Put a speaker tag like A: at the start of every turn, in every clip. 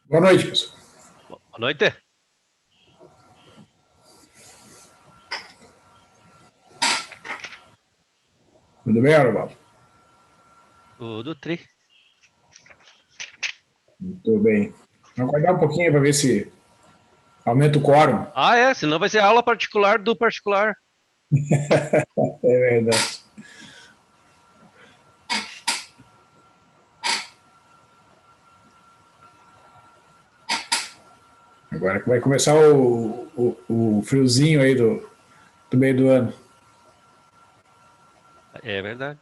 A: Boa noite, pessoal.
B: Boa noite.
A: Tudo bem, Arvaldo?
B: Tudo tri.
A: Tudo bem. Vamos aguardar um pouquinho para ver se aumenta o quórum.
B: Ah, é, senão vai ser aula particular do particular.
A: É verdade. Agora que vai começar o friozinho aí do meio do ano.
B: É verdade.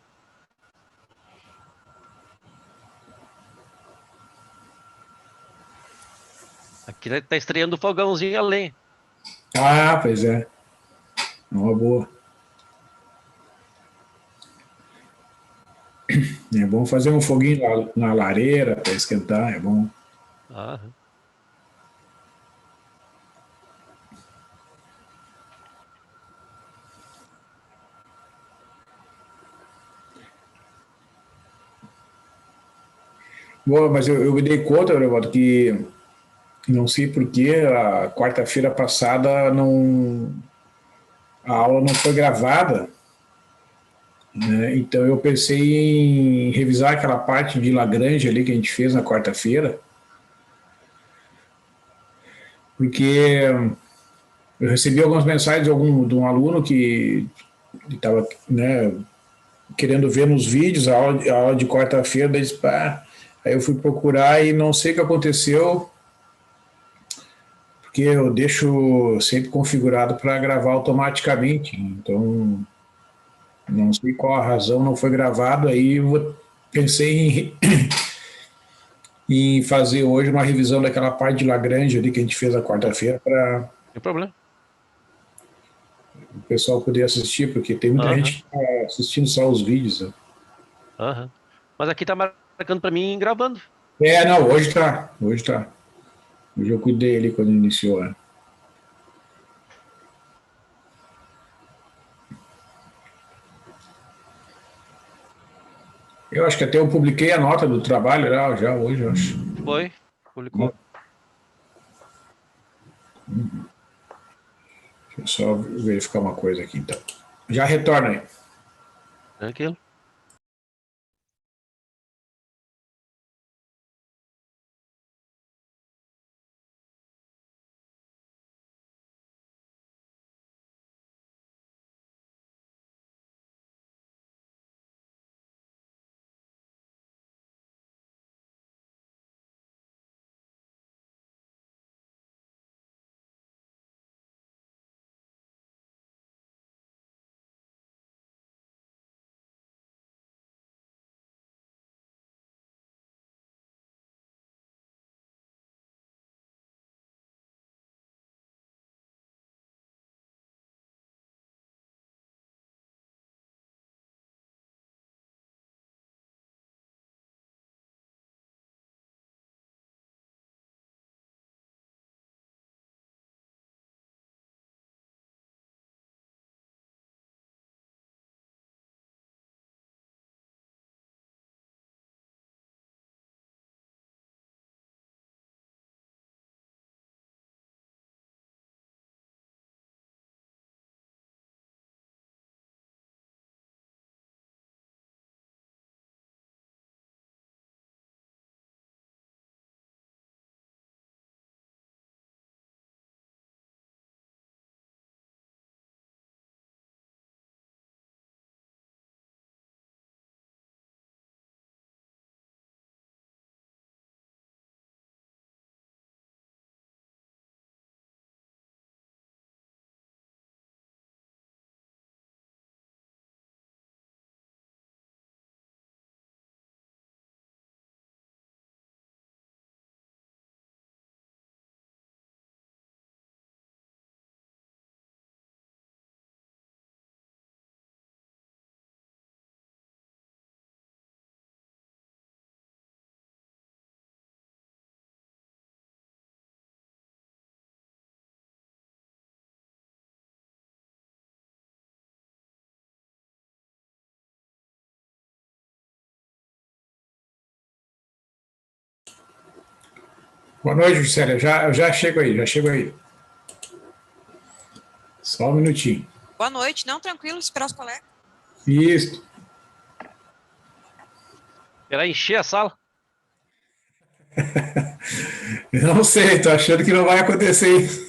B: Aqui tá estreando o fogãozinho a lenha.
A: Ah, pois é. Uma boa. É bom fazer um foguinho na lareira para esquentar, é bom.
B: Ah,
A: Boa, mas eu me dei conta, Arvaldo, que não sei por que a quarta-feira passada a aula não foi gravada, né? Então eu pensei em revisar aquela parte de Lagrange ali que a gente fez na quarta-feira, porque eu recebi algumas mensagens de um aluno que estava, né, querendo ver nos vídeos a aula de quarta-feira, daí disse, pá, aí eu fui procurar e não sei o que aconteceu, porque eu deixo sempre configurado para gravar automaticamente, então não sei qual a razão, não foi gravado, aí eu pensei em fazer hoje uma revisão daquela parte de Lagrange ali que a gente fez na quarta-feira para
B: tem problema.
A: o pessoal poder assistir, porque tem muita
B: Aham,
A: gente que está assistindo só os vídeos, né?
B: aham. Mas aqui tá marcando pra mim gravando.
A: É, não, hoje tá. Hoje tá. Hoje eu cuidei ali quando iniciou. Né? Eu acho que até eu publiquei a nota do trabalho já hoje, eu acho.
B: Foi,
A: Né?
B: publicou.
A: Deixa eu só verificar uma coisa aqui então. Já retorna aí.
B: Tranquilo.
A: Boa noite, Juscelia. Já chego aí, já chego aí. Só um minutinho.
C: Boa noite. Não, tranquilo, esperar os colegas.
A: Isso.
B: Esperar encher a sala.
A: Não sei, tô achando que não vai acontecer isso.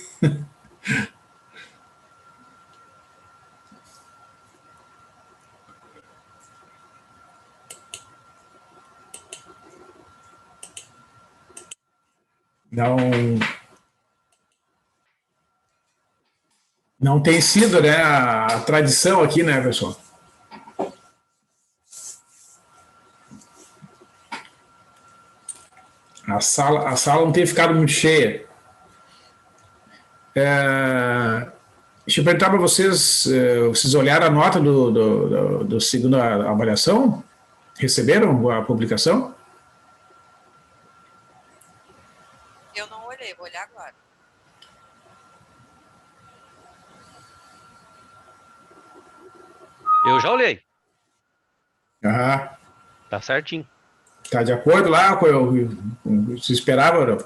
A: Não, não tem sido, né, a tradição aqui, né, pessoal? A sala não tem ficado muito cheia. Deixa eu perguntar para vocês, vocês olharam a nota do segunda avaliação? Receberam a publicação?
C: Eu não olhei, vou olhar agora.
B: Eu já olhei.
A: Ah,
B: Tá certinho.
A: tá de acordo lá com o que se esperava? Não?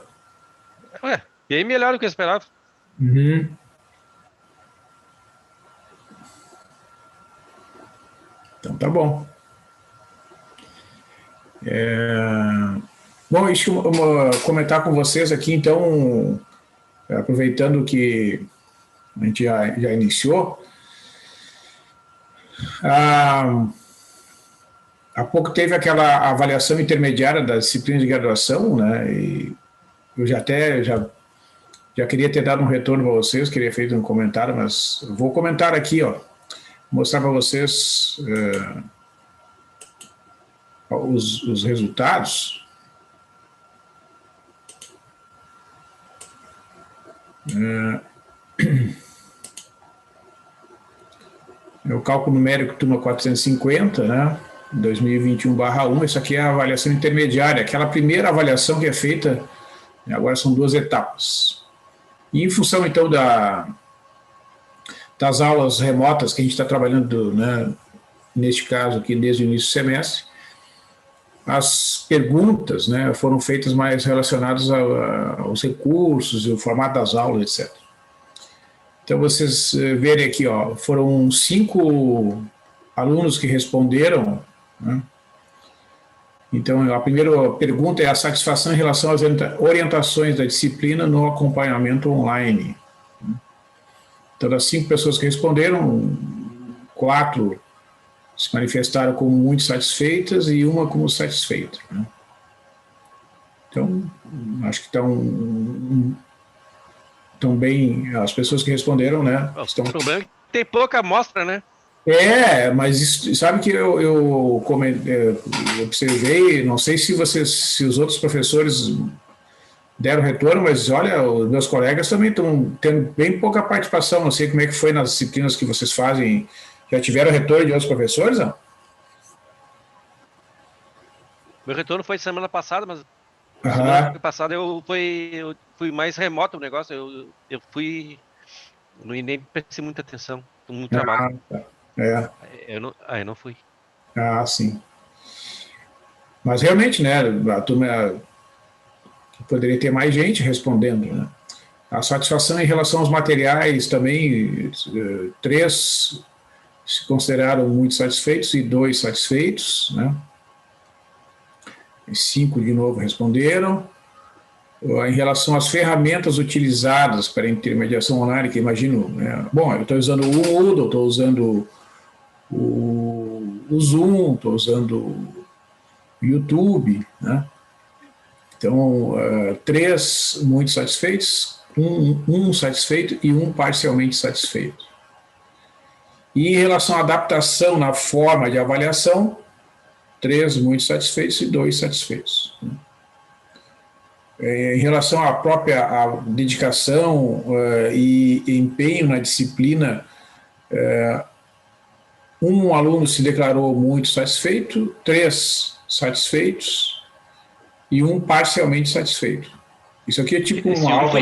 B: Ué, bem melhor do que eu esperava.
A: Uhum. Então tá bom. Bom, deixa eu comentar com vocês aqui, então, aproveitando que a gente já iniciou. Há pouco teve aquela avaliação intermediária das disciplinas de graduação, né? E eu já queria ter dado um retorno para vocês, queria feito um comentário, mas vou comentar aqui, ó, mostrar para vocês os resultados. É o cálculo numérico turma 450, né? 2021/1, isso aqui é a avaliação intermediária, aquela primeira avaliação que é feita, agora são 2 etapas. E em função, então, das aulas remotas que a gente está trabalhando, né, neste caso aqui, desde o início do semestre, as perguntas, né, foram feitas mais relacionadas aos recursos, o formato das aulas, etc. Então, vocês verem aqui, ó, foram 5 alunos que responderam, né? Então, a primeira pergunta é a satisfação em relação às orientações da disciplina no acompanhamento online. Então, das 5 pessoas que responderam, 4 se manifestaram como muito satisfeitas e uma como satisfeita, né? Então, acho que estão bem, as pessoas que responderam, né?
B: O problema é que tem pouca amostra, né?
A: Mas isso, sabe que eu observei, não sei se os outros professores deram retorno, mas olha, os meus colegas também estão tendo bem pouca participação, não sei como é que foi nas disciplinas que vocês fazem, já tiveram retorno de outros professores, não?
B: Meu retorno foi semana passada, mas semana passada eu fui mais remoto o negócio, eu nem prestei muita atenção, com muito trabalho. Eu não fui.
A: Sim. Mas realmente, né, a turma poderia ter mais gente respondendo, né? A satisfação em relação aos materiais também, 3 se consideraram muito satisfeitos e 2 satisfeitos, né? 5 de novo responderam. Em relação às ferramentas utilizadas para intermediação online, que imagino, né? Bom, eu estou usando o Moodle, estou usando o Zoom, estou usando o YouTube, né? Então, 3 muito satisfeitos, um satisfeito e 1 parcialmente satisfeito. E em relação à adaptação na forma de avaliação, 3 muito satisfeitos e 2 satisfeitos. Em relação à própria dedicação e empenho na disciplina, um aluno se declarou muito satisfeito, 3 satisfeitos e 1 parcialmente satisfeito. Isso aqui é tipo uma aula.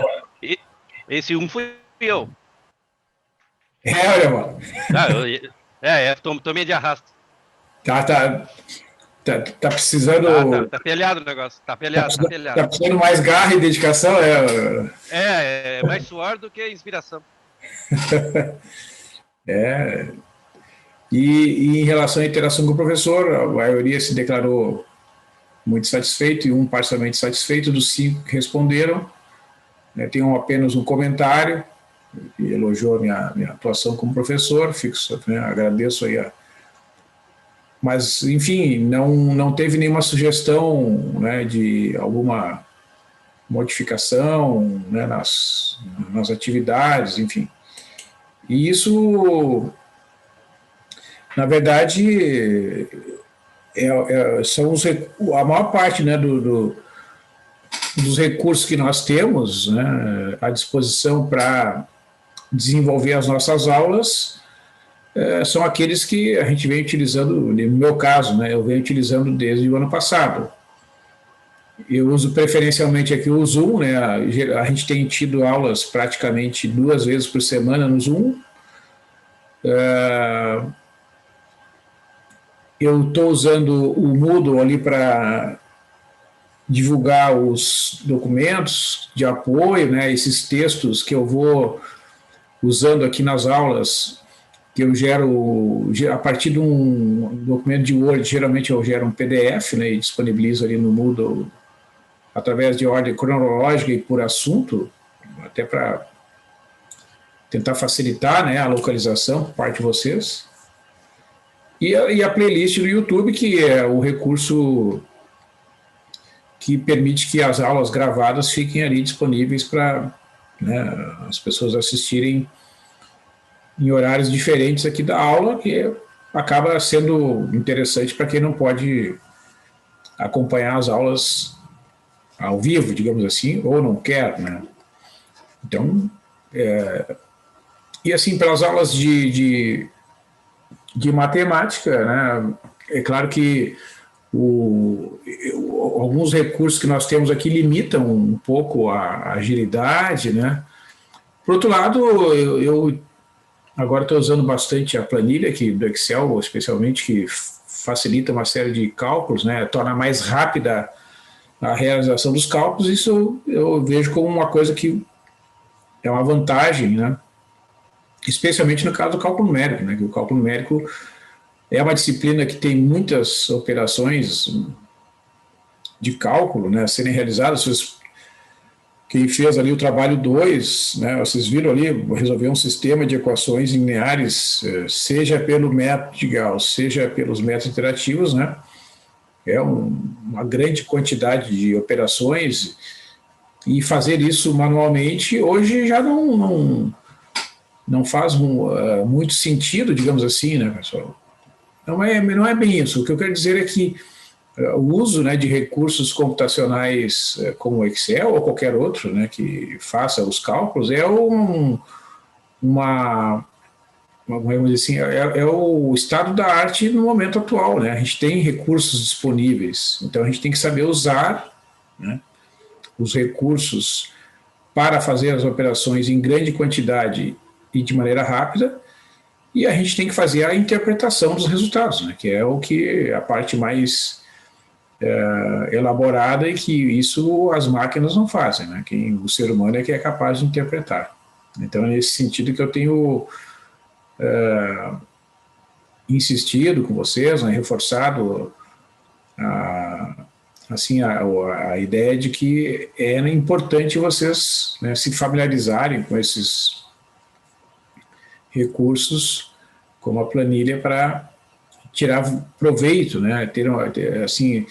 B: Esse 1 fui eu.
A: Olha, mano.
B: Tomei de arrasto.
A: Tá Tá precisando...
B: Tá pelhado o negócio, tá pelhado.
A: Tá precisando mais garra e dedicação,
B: É mais suor do que inspiração.
A: E em relação à interação com o professor, a maioria se declarou muito satisfeito e um parcialmente satisfeito dos 5 que responderam. Tem apenas um comentário que elogiou a minha atuação como professor, agradeço aí mas, enfim, não teve nenhuma sugestão, né, de alguma modificação, né, nas atividades, enfim. E isso, na verdade, são a maior parte, né, dos recursos que nós temos, né, à disposição para desenvolver as nossas aulas, são aqueles que a gente vem utilizando, no meu caso, né, eu venho utilizando desde o ano passado. Eu uso preferencialmente aqui o Zoom, né, a gente tem tido aulas praticamente 2 vezes por semana no Zoom. Eu estou usando o Moodle ali para divulgar os documentos de apoio, né, esses textos que eu vou usando aqui nas aulas, que eu gero a partir de um documento de Word, geralmente eu gero um PDF, né, e disponibilizo ali no Moodle através de ordem cronológica e por assunto, até para tentar facilitar, né, a localização por parte de vocês. E a playlist do YouTube, que é o recurso que permite que as aulas gravadas fiquem ali disponíveis para, né, as pessoas assistirem em horários diferentes aqui da aula, que acaba sendo interessante para quem não pode acompanhar as aulas ao vivo, digamos assim, ou não quer, né? Então, e assim, pelas aulas de matemática, né, é claro que alguns recursos que nós temos aqui limitam um pouco a agilidade, né? Por outro lado, eu agora estou usando bastante a planilha aqui do Excel, especialmente, que facilita uma série de cálculos, né? Torna mais rápida a realização dos cálculos. Isso eu vejo como uma coisa que é uma vantagem, né? Especialmente no caso do cálculo numérico, né? Que o cálculo numérico é uma disciplina que tem muitas operações de cálculo, né, a serem realizadas. Quem fez ali o trabalho 2, né, vocês viram ali, resolver um sistema de equações lineares, seja pelo método de Gauss, seja pelos métodos interativos, né, é uma grande quantidade de operações, e fazer isso manualmente hoje já não faz muito sentido, digamos assim, né, pessoal? Não é bem isso. O que eu quero dizer é que o uso, né, de recursos computacionais como o Excel ou qualquer outro, né, que faça os cálculos é vamos dizer assim, é o estado da arte no momento atual, né? A gente tem recursos disponíveis, então a gente tem que saber usar, né, os recursos para fazer as operações em grande quantidade e de maneira rápida, e a gente tem que fazer a interpretação dos resultados, né, que é a parte mais elaborada, e que isso as máquinas não fazem, né? O ser humano é que é capaz de interpretar. Então é nesse sentido que eu tenho insistido com vocês, né, reforçado assim, a ideia de que é importante vocês, né, se familiarizarem com esses recursos, como a planilha, para tirar proveito, né, assim,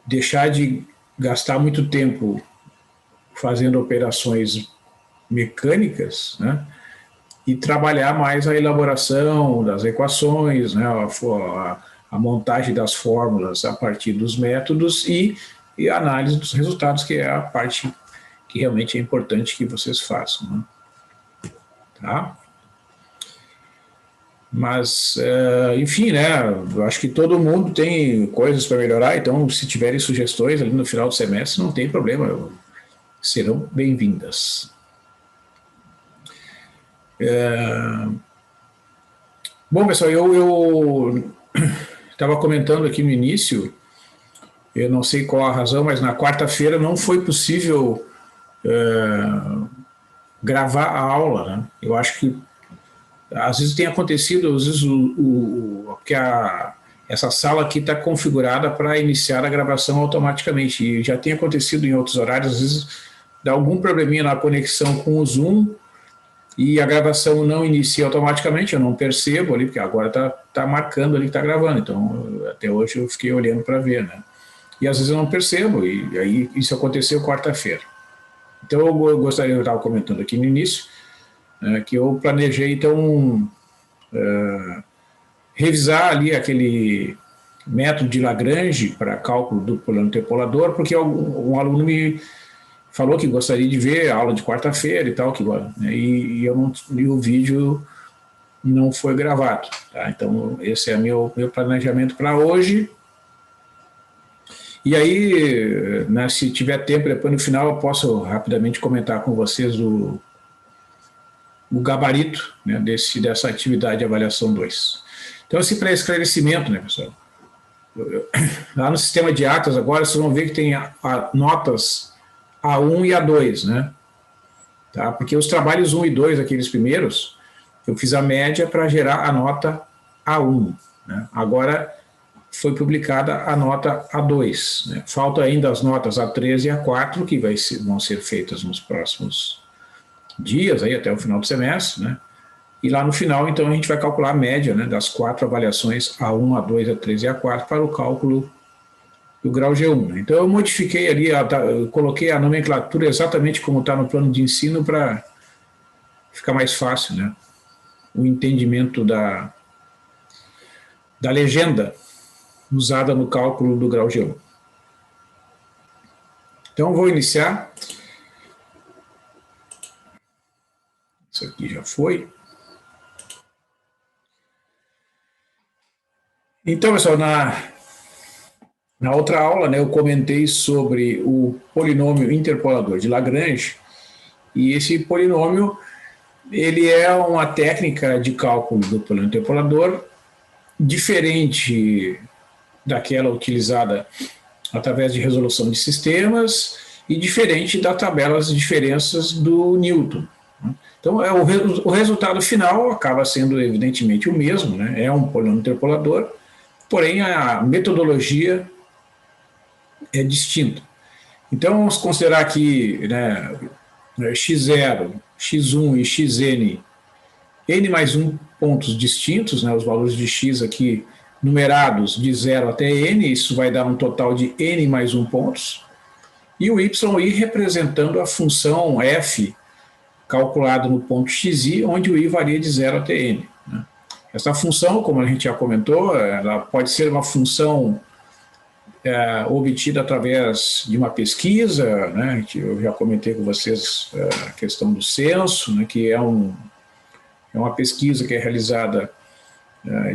A: deixar de gastar muito tempo fazendo operações mecânicas, né, e trabalhar mais a elaboração das equações, né, a montagem das fórmulas a partir dos métodos e a análise dos resultados, que é a parte que realmente é importante que vocês façam, né? Tá? Mas, enfim, né, eu acho que todo mundo tem coisas para melhorar, então se tiverem sugestões ali no final do semestre, não tem problema, serão bem-vindas. Bom, pessoal, eu estava comentando aqui no início, eu não sei qual a razão, mas na quarta-feira não foi possível gravar a aula, né? Eu acho que às vezes tem acontecido, às vezes porque essa sala aqui está configurada para iniciar a gravação automaticamente, e já tem acontecido em outros horários, às vezes dá algum probleminha na conexão com o Zoom, e a gravação não inicia automaticamente, eu não percebo ali, porque agora tá marcando ali que está gravando, então até hoje eu fiquei olhando para ver, né? E às vezes eu não percebo, e aí isso aconteceu quarta-feira. Então eu gostaria, eu estava comentando aqui no início, que eu planejei então revisar ali aquele método de Lagrange para cálculo do plano interpolador, porque um aluno me falou que gostaria de ver a aula de quarta-feira e tal, e o vídeo não foi gravado. Tá? Então, esse é meu planejamento para hoje. E aí, né, se tiver tempo, depois no final eu posso rapidamente comentar com vocês o gabarito, né, dessa atividade de avaliação 2. Então, assim, para esclarecimento, né, pessoal? Lá no sistema de atas, agora, vocês vão ver que tem notas A1 e A2, né? Tá? Porque os trabalhos 1 e 2, aqueles primeiros, eu fiz a média para gerar a nota A1. Né? Agora foi publicada a nota A2. Né? Falta ainda as notas A3 e A4, que vão ser feitas nos próximos dias, aí, até o final do semestre, né? E lá no final, então, a gente vai calcular a média, né, das 4 avaliações A1, A2, A3 e A4 para o cálculo do grau G1. Né? Então, eu modifiquei ali, eu coloquei a nomenclatura exatamente como está no plano de ensino para ficar mais fácil, né? O entendimento da legenda usada no cálculo do grau G1. Então, vou iniciar. Isso aqui já foi. Então, pessoal, na outra aula, né, eu comentei sobre o polinômio interpolador de Lagrange, e esse polinômio, ele é uma técnica de cálculo do polinômio interpolador diferente daquela utilizada através de resolução de sistemas e diferente das tabelas de diferenças do Newton. Então, o resultado final acaba sendo evidentemente o mesmo, né? É um polinômio interpolador, porém a metodologia é distinta. Então, vamos considerar aqui, né, x0, x1 e xn, n mais 1 pontos distintos, né, os valores de x aqui numerados de 0 até n, isso vai dar um total de n mais 1 pontos, e o yi representando a função f calculado no ponto xi, onde o i varia de 0 até n. Né. Essa função, como a gente já comentou, ela pode ser uma função obtida através de uma pesquisa, né? Eu já comentei com vocês a questão do censo, né? Que é uma pesquisa que é realizada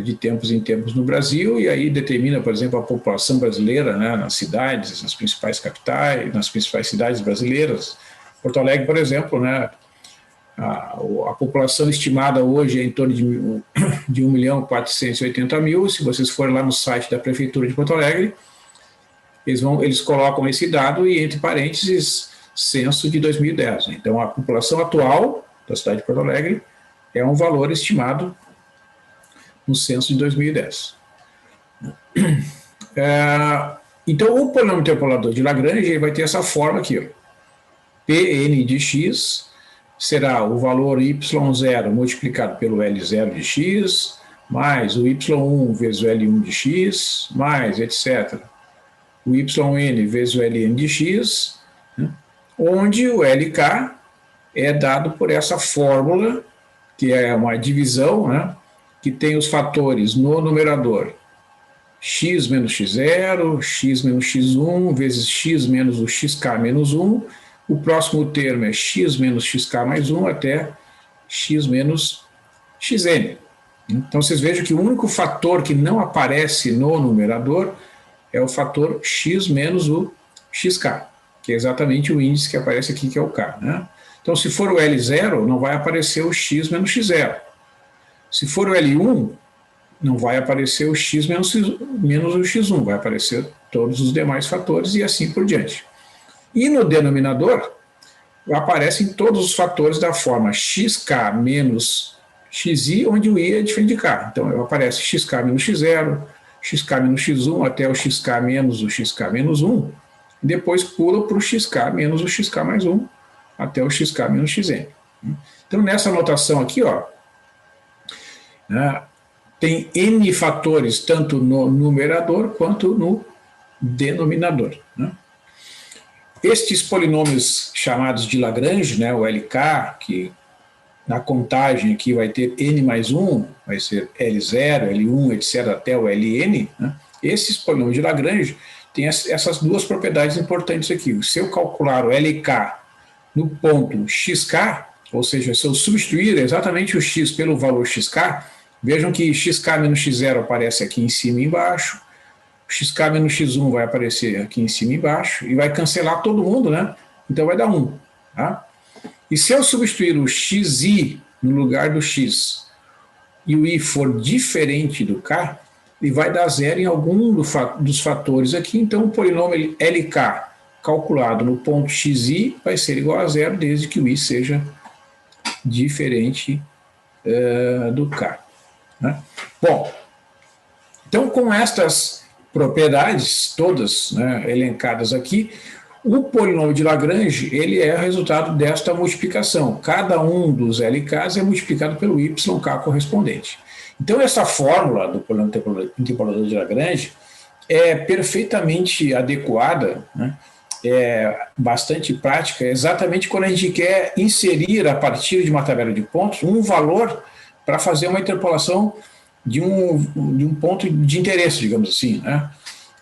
A: de tempos em tempos no Brasil, e aí determina, por exemplo, a população brasileira, né? Nas cidades, nas principais capitais, nas principais cidades brasileiras. Porto Alegre, por exemplo, né? A população estimada hoje é em torno de 1.480.000. Se vocês forem lá no site da Prefeitura de Porto Alegre, eles colocam esse dado e, entre parênteses, censo de 2010. Então, a população atual da cidade de Porto Alegre é um valor estimado no censo de 2010. Então, o polinômio interpolador de Lagrange vai ter essa forma aqui, ó. Pn de x será o valor y0 multiplicado pelo L0 de x, mais o y1 vezes o L1 de x, mais etc. O yn vezes o ln de x, né, onde o lk é dado por essa fórmula, que é uma divisão, né, que tem os fatores no numerador x menos x0, x menos x1, vezes x menos o xk menos 1, o próximo termo é x menos xk mais 1 até x menos xn. Então, vocês vejam que o único fator que não aparece no numerador é o fator x menos o xk, que é exatamente o índice que aparece aqui, que é o k. Né? Então, se for o L0, não vai aparecer o x menos x0. Se for o L1, não vai aparecer o x menos o x1, vai aparecer todos os demais fatores e assim por diante. E no denominador, aparecem todos os fatores da forma xk menos xi, onde o i é diferente de k. Então, aparece xk menos x0, xk menos x1 até o xk menos o xk menos 1, depois pula para o xk menos o xk mais 1, até o xk menos xn. Então, nessa notação aqui, ó, né, tem n fatores tanto no numerador quanto no denominador. Né? Estes polinômios chamados de Lagrange, né, o LK, que na contagem aqui vai ter n mais 1, vai ser L0, L1, etc., até o Ln, né? Esses polinômios de Lagrange têm essas duas propriedades importantes aqui. Se eu calcular o LK no ponto xk, ou seja, se eu substituir exatamente o x pelo valor xk, vejam que xk menos x0 aparece aqui em cima e embaixo, o xk menos x1 vai aparecer aqui em cima e embaixo, e vai cancelar todo mundo, né? Então vai dar 1, tá? E se eu substituir o xi no lugar do x e o i for diferente do k, ele vai dar zero em algum dos fatores aqui, então o polinômio LK calculado no ponto xi vai ser igual a zero desde que o i seja diferente do k. Né? Bom, então com estas propriedades todas, né, elencadas aqui, o polinômio de Lagrange ele é resultado desta multiplicação. Cada um dos LKs é multiplicado pelo YK correspondente. Então, essa fórmula do polinômio interpolador de Lagrange é perfeitamente adequada, né? É bastante prática, exatamente quando a gente quer inserir, a partir de uma tabela de pontos, um valor para fazer uma interpolação de um ponto de interesse, digamos assim, né?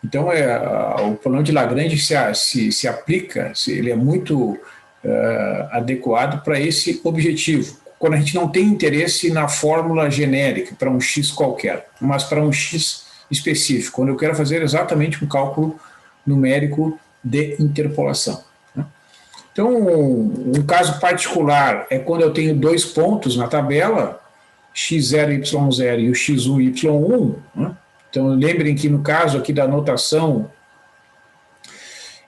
A: Então, o polinômio de Lagrange se aplica, ele é muito adequado para esse objetivo. Quando a gente não tem interesse na fórmula genérica para um x qualquer, mas para um x específico, quando eu quero fazer exatamente um cálculo numérico de interpolação. Né? Então, um caso particular é quando eu tenho dois pontos na tabela, x0 e y0 e o x1 e y1, né? Então, lembrem que no caso aqui da notação,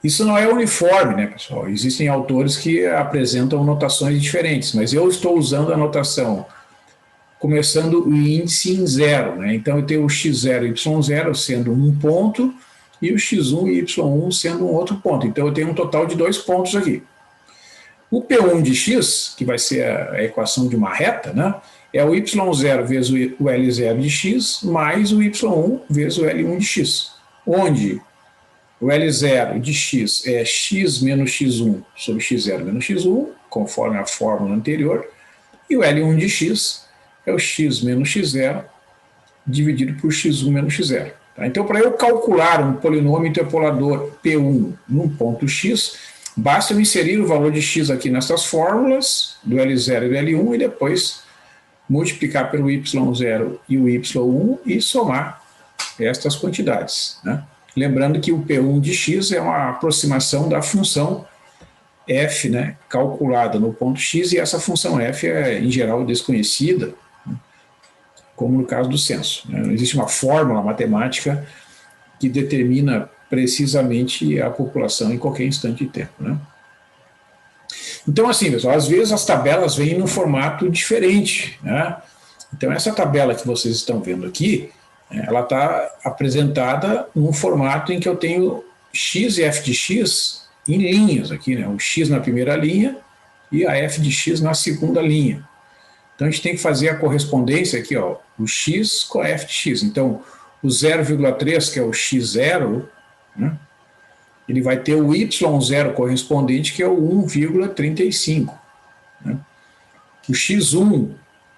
A: isso não é uniforme, né, pessoal? Existem autores que apresentam notações diferentes, mas eu estou usando a notação começando o índice em zero, né? Então, eu tenho o x0 e y0 sendo um ponto e o x1 e y1 sendo um outro ponto. Então, eu tenho um total de 2 pontos aqui. O P1 de x, que vai ser a equação de uma reta, né? É o y0 vezes o L0 de x mais o y1 vezes o L1 de x, onde o L0 de x é x menos x1 sobre x0 menos x1, conforme a fórmula anterior, e o L1 de x é o x menos x0 dividido por x1 menos x0. Tá? Então, para eu calcular um polinômio interpolador P1 num ponto x, basta eu inserir o valor de x aqui nessas fórmulas, do L0 e do L1, e depois multiplicar pelo y0 e o y1 e somar estas quantidades. Né? Lembrando que o P1 de x é uma aproximação da função f, né, calculada no ponto x, e essa função f é, em geral, desconhecida, né, como no caso do censo. Né? Não existe uma fórmula matemática que determina precisamente a população em qualquer instante de tempo. Né? Então, assim, pessoal, às vezes as tabelas vêm num formato diferente, né? Então, essa tabela que vocês estão vendo aqui, ela está apresentada num formato em que eu tenho x e f de x em linhas aqui, né? O x na primeira linha e a f de x na segunda linha. Então, a gente tem que fazer a correspondência aqui, ó, o x com a f de x. Então, o 0,3, que é o x0, né? Ele vai ter o y0 correspondente, que é o 1,35. Né? O x1,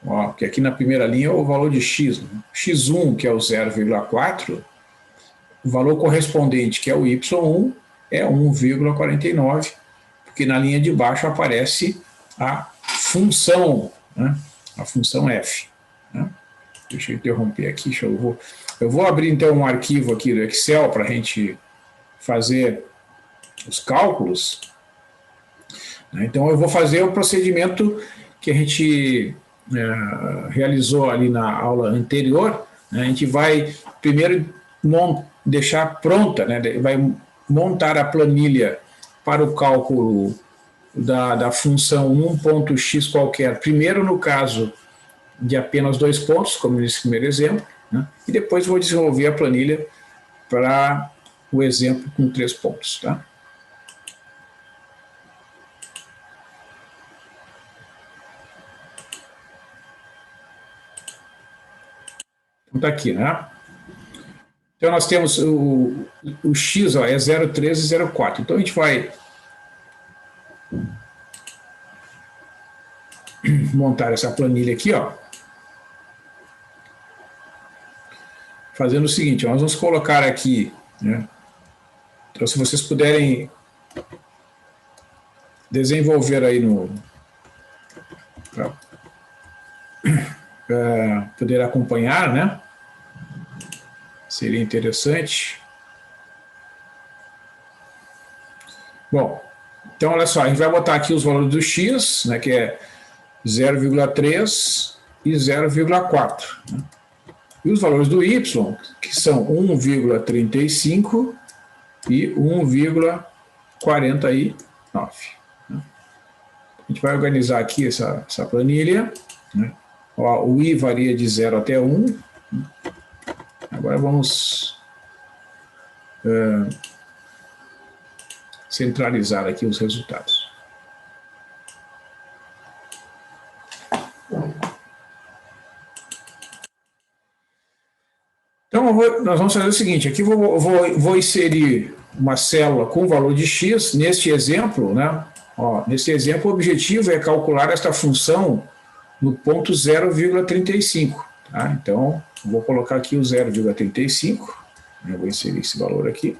A: ó, que aqui na primeira linha é o valor de x. Né? x1, que é o 0,4, o valor correspondente, que é o y1, é 1,49, porque na linha de baixo aparece a função, né? A função f. Né? Deixa eu interromper aqui, eu vou abrir então um arquivo aqui do Excel para a gente fazer os cálculos. Então, eu vou fazer o procedimento que a gente realizou ali na aula anterior, né, a gente vai primeiro deixar pronta, né, vai montar a planilha para o cálculo da função num ponto x qualquer, primeiro no caso de apenas 2 pontos, como nesse primeiro exemplo, né, e depois vou desenvolver a planilha para o exemplo com 3 pontos. Tá? Então está aqui, né? Então nós temos o x, ó, é 0,3 e 0,4. Então a gente vai montar essa planilha aqui, ó, fazendo o seguinte, ó, nós vamos colocar aqui, né? Então se vocês puderem desenvolver aí para poder acompanhar, né? Seria interessante. Bom, então olha só, a gente vai botar aqui os valores do x, né, que é 0,3 e 0,4. Né? E os valores do y, que são 1,35 e 1,49. Né? A gente vai organizar aqui essa planilha. Né? Ó, o i varia de 0 até 1. Agora vamos centralizar aqui os resultados. Então, nós vamos fazer o seguinte, aqui vou inserir uma célula com o valor de x, neste exemplo, né? Ó, nesse exemplo, o objetivo é calcular esta função no ponto 0,35. Tá? Então, vou colocar aqui o 0,35, eu vou inserir esse valor aqui,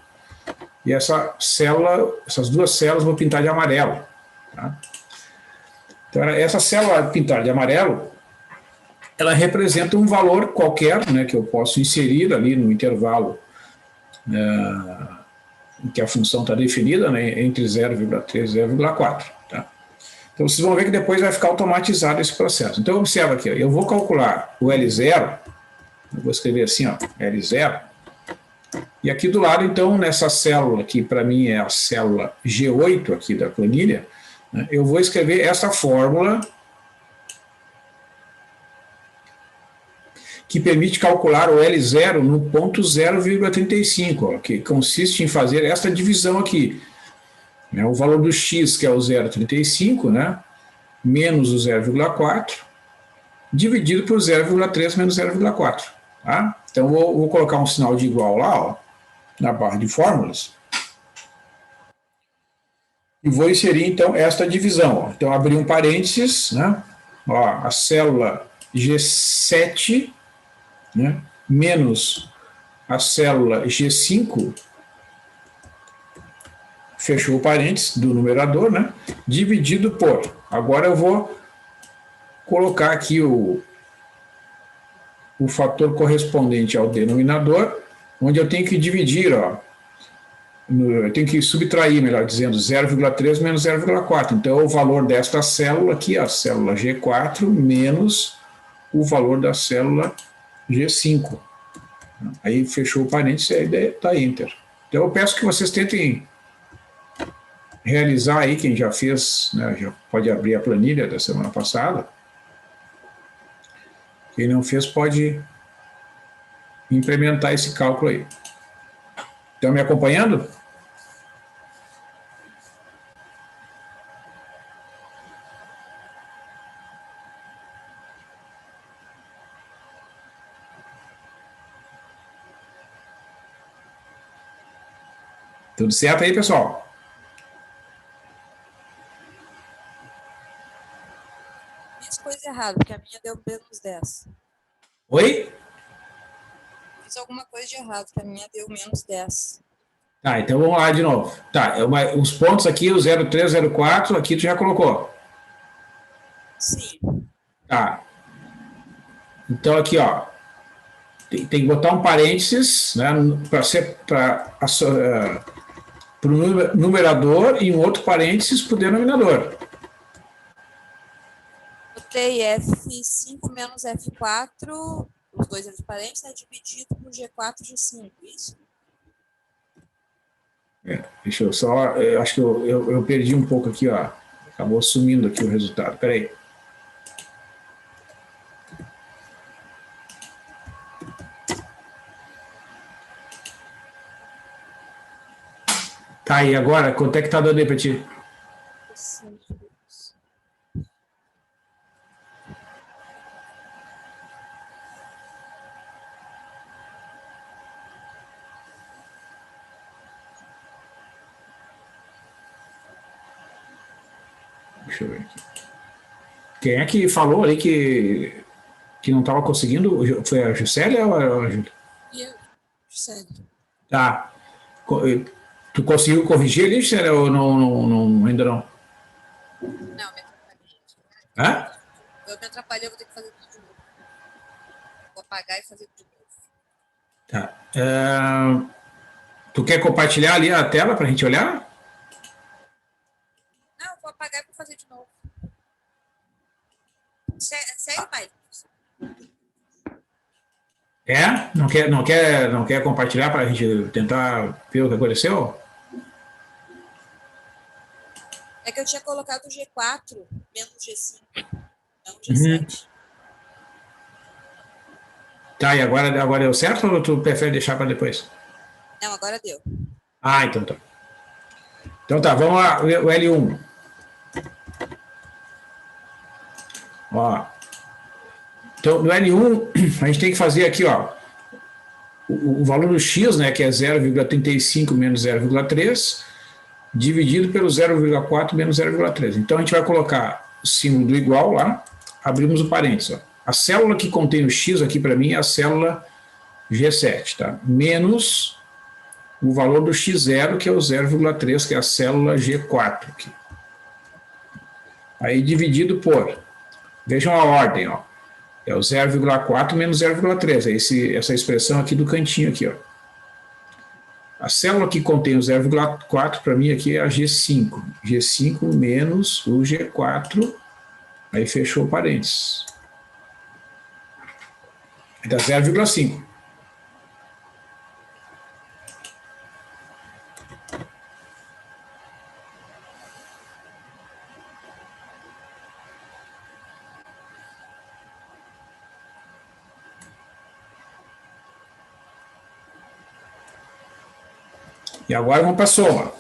A: e essas duas células vou pintar de amarelo. Tá? Então, essa célula pintada de amarelo, ela representa um valor qualquer, né, que eu posso inserir ali no intervalo em que a função está definida, né, entre 0,3 e 0,4. Tá? Então, vocês vão ver que depois vai ficar automatizado esse processo. Então, observa aqui, ó, eu vou calcular o L0, eu vou escrever assim, ó, L0, e aqui do lado, então, nessa célula, que para mim é a célula G8 aqui da planilha, né, eu vou escrever essa fórmula que permite calcular o L0 no ponto 0,35, que consiste em fazer esta divisão aqui. Né, o valor do x, que é o 0,35, né, menos o 0,4, dividido por 0,3 menos 0,4. Tá? Então, vou colocar um sinal de igual lá, ó, na barra de fórmulas, e vou inserir, então, esta divisão. Ó. Então, abrir um parênteses, né, ó, a célula G7, né, menos a célula G5, fechou o parênteses do numerador, né, dividido por, agora eu vou colocar aqui o fator correspondente ao denominador, onde eu tenho que dividir, ó, eu tenho que subtrair, melhor dizendo, 0,3 menos 0,4. Então, o valor desta célula aqui, a célula G4, menos o valor da célula G5. Aí fechou o parênteses e a ideia está Enter. Então eu peço que vocês tentem realizar aí, quem já fez, né, já pode abrir a planilha da semana passada. Quem não fez pode implementar esse cálculo aí. Estão me acompanhando? Tudo certo aí, pessoal?
C: Fiz coisa errada, porque a minha deu menos 10.
A: Oi?
C: Fiz alguma coisa de errado, porque a minha deu menos 10.
A: Tá, então vamos lá de novo. Tá, os pontos aqui, o 03, 04, aqui tu já colocou.
C: Sim.
A: Tá. Então aqui, ó, tem que botar um parênteses, né, para o numerador e um outro parênteses para o denominador.
C: Botei F5 menos F4, os dois entre parênteses, é dividido por G4 e G5, isso?
A: Deixa eu só. Eu acho que eu perdi um pouco aqui, ó. Acabou sumindo aqui o resultado. Peraí. Tá aí, agora, quanto é que tá dando aí pra ti? Deixa eu ver aqui. Quem é que falou ali que não estava conseguindo? Foi a Juscelia ou a Júlia?
C: Juscelia.
A: Tá. Tu conseguiu corrigir ali, Juscelia, ou ainda não?
C: Não, me atrapalhei.
A: Hã?
C: Eu me atrapalhei, eu vou ter que fazer tudo de novo. Vou apagar e fazer tudo de novo.
A: Tá. Tu quer compartilhar ali a tela para a gente olhar?
C: Não, vou apagar e vou fazer de novo. Segue, pai.
A: Não quer compartilhar para a gente tentar ver o que aconteceu?
C: É que eu tinha colocado o G4 menos G5, não o G7.
A: Tá, e agora deu certo ou tu prefere deixar para depois?
C: Não, agora deu.
A: Ah, então tá. Então tá, vamos lá, o L1. Ó. Então, no L1, a gente tem que fazer aqui, ó, o valor do x, né, que é 0,35 menos 0,3, dividido pelo 0,4 menos 0,3. Então, a gente vai colocar o símbolo do igual lá, abrimos o parênteses. Ó. A célula que contém o x aqui para mim é a célula G7, tá? Menos o valor do x0, que é o 0,3, que é a célula G4 aqui. Aí dividido por, vejam a ordem, ó. É o 0,4 menos 0,3, é essa expressão aqui do cantinho aqui, ó. A célula que contém o 0,4 para mim aqui é a G5. G5 menos o G4, aí fechou o parênteses. Dá 0,5. E agora vamos para a soma.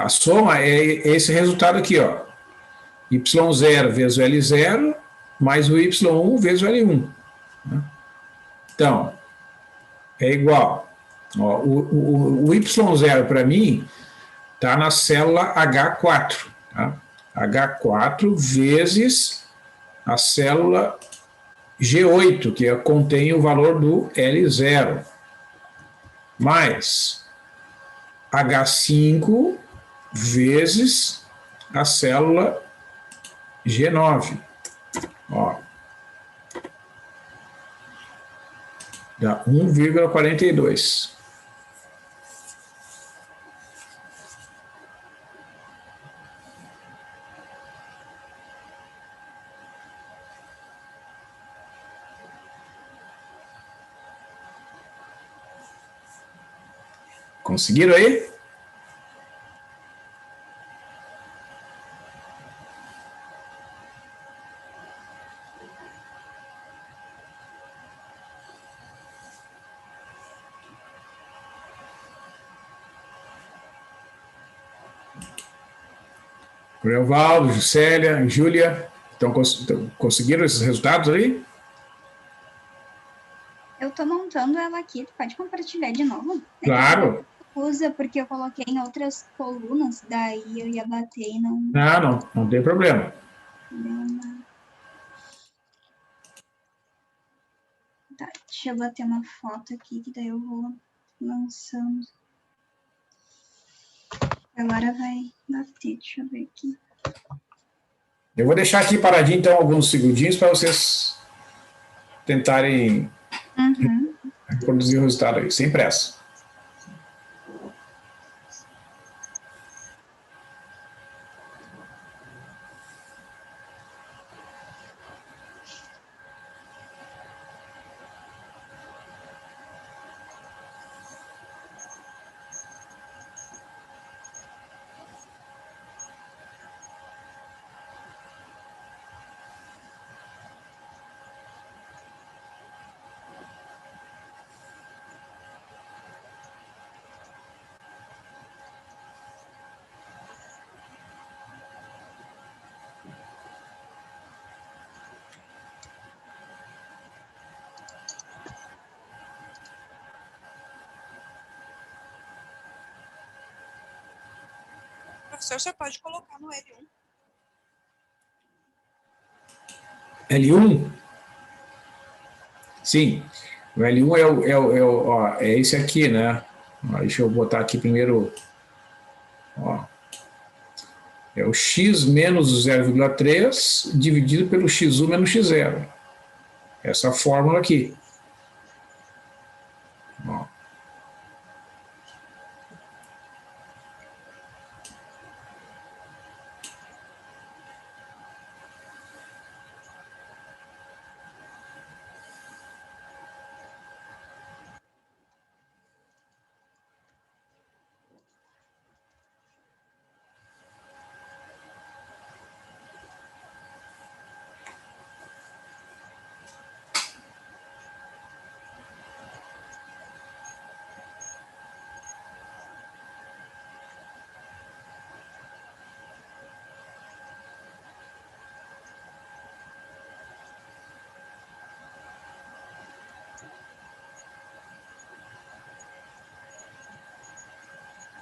A: A soma é esse resultado aqui, ó. Y0 vezes o L0 mais o Y1 vezes o L1. Então, é igual. Ó, o Y0 para mim está na célula H4. Tá? H4 vezes a célula G8, que contém o valor do L0, mais H5 vezes a célula G9. Ó, dá 1,42. Conseguiram aí? Greuvaldo, Juscelia, Júlia, então conseguiram esses resultados aí?
D: Eu tô montando ela aqui, tu pode compartilhar de novo?
A: Claro.
D: Usa porque eu coloquei em outras colunas, daí eu ia bater e não...
A: Não tem problema.
D: Tá, deixa eu bater uma foto aqui, que daí eu vou lançando. Agora vai bater, deixa eu ver aqui.
A: Eu vou deixar aqui paradinho, então, alguns segundinhos para vocês tentarem produzir o resultado aí, sem pressa.
C: Professor, você pode colocar no L1.
A: L1? Sim. O L1 ó, é esse aqui, né? Ó, deixa eu botar aqui primeiro. Ó, é o x menos o 0,3 dividido pelo x1 menos x0. Essa fórmula aqui. Ó.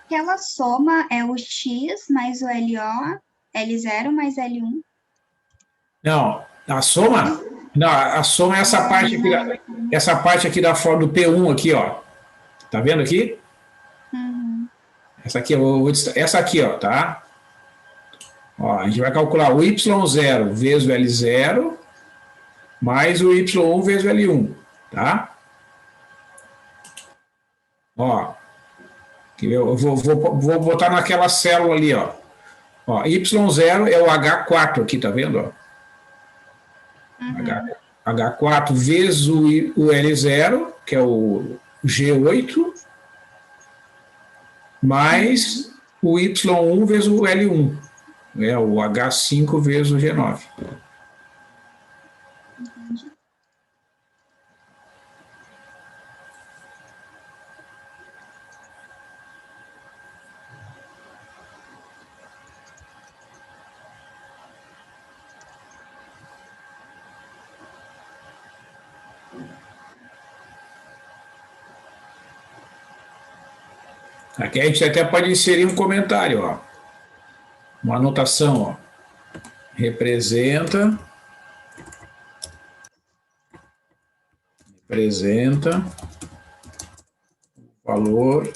D: Aquela soma é o X mais o LO, L0 mais L1.
A: Não, a soma? Não, a soma é essa parte aqui da fórmula do P1 aqui, ó. Tá vendo aqui?
D: Uhum.
A: Essa aqui, essa aqui, ó, tá? Ó, a gente vai calcular o Y0 vezes o L0 mais o Y1 vezes o L1, tá? Ó, eu vou botar naquela célula ali, ó. Ó, Y0 é o H4 aqui, tá vendo? Ó?
D: Uhum.
A: H4 vezes o L0, que é o G8, mais o Y1 vezes o L1, né? O H5 vezes o G9.
D: Entendi.
A: Aqui a gente até pode inserir um comentário, ó. Uma anotação, ó. Representa o valor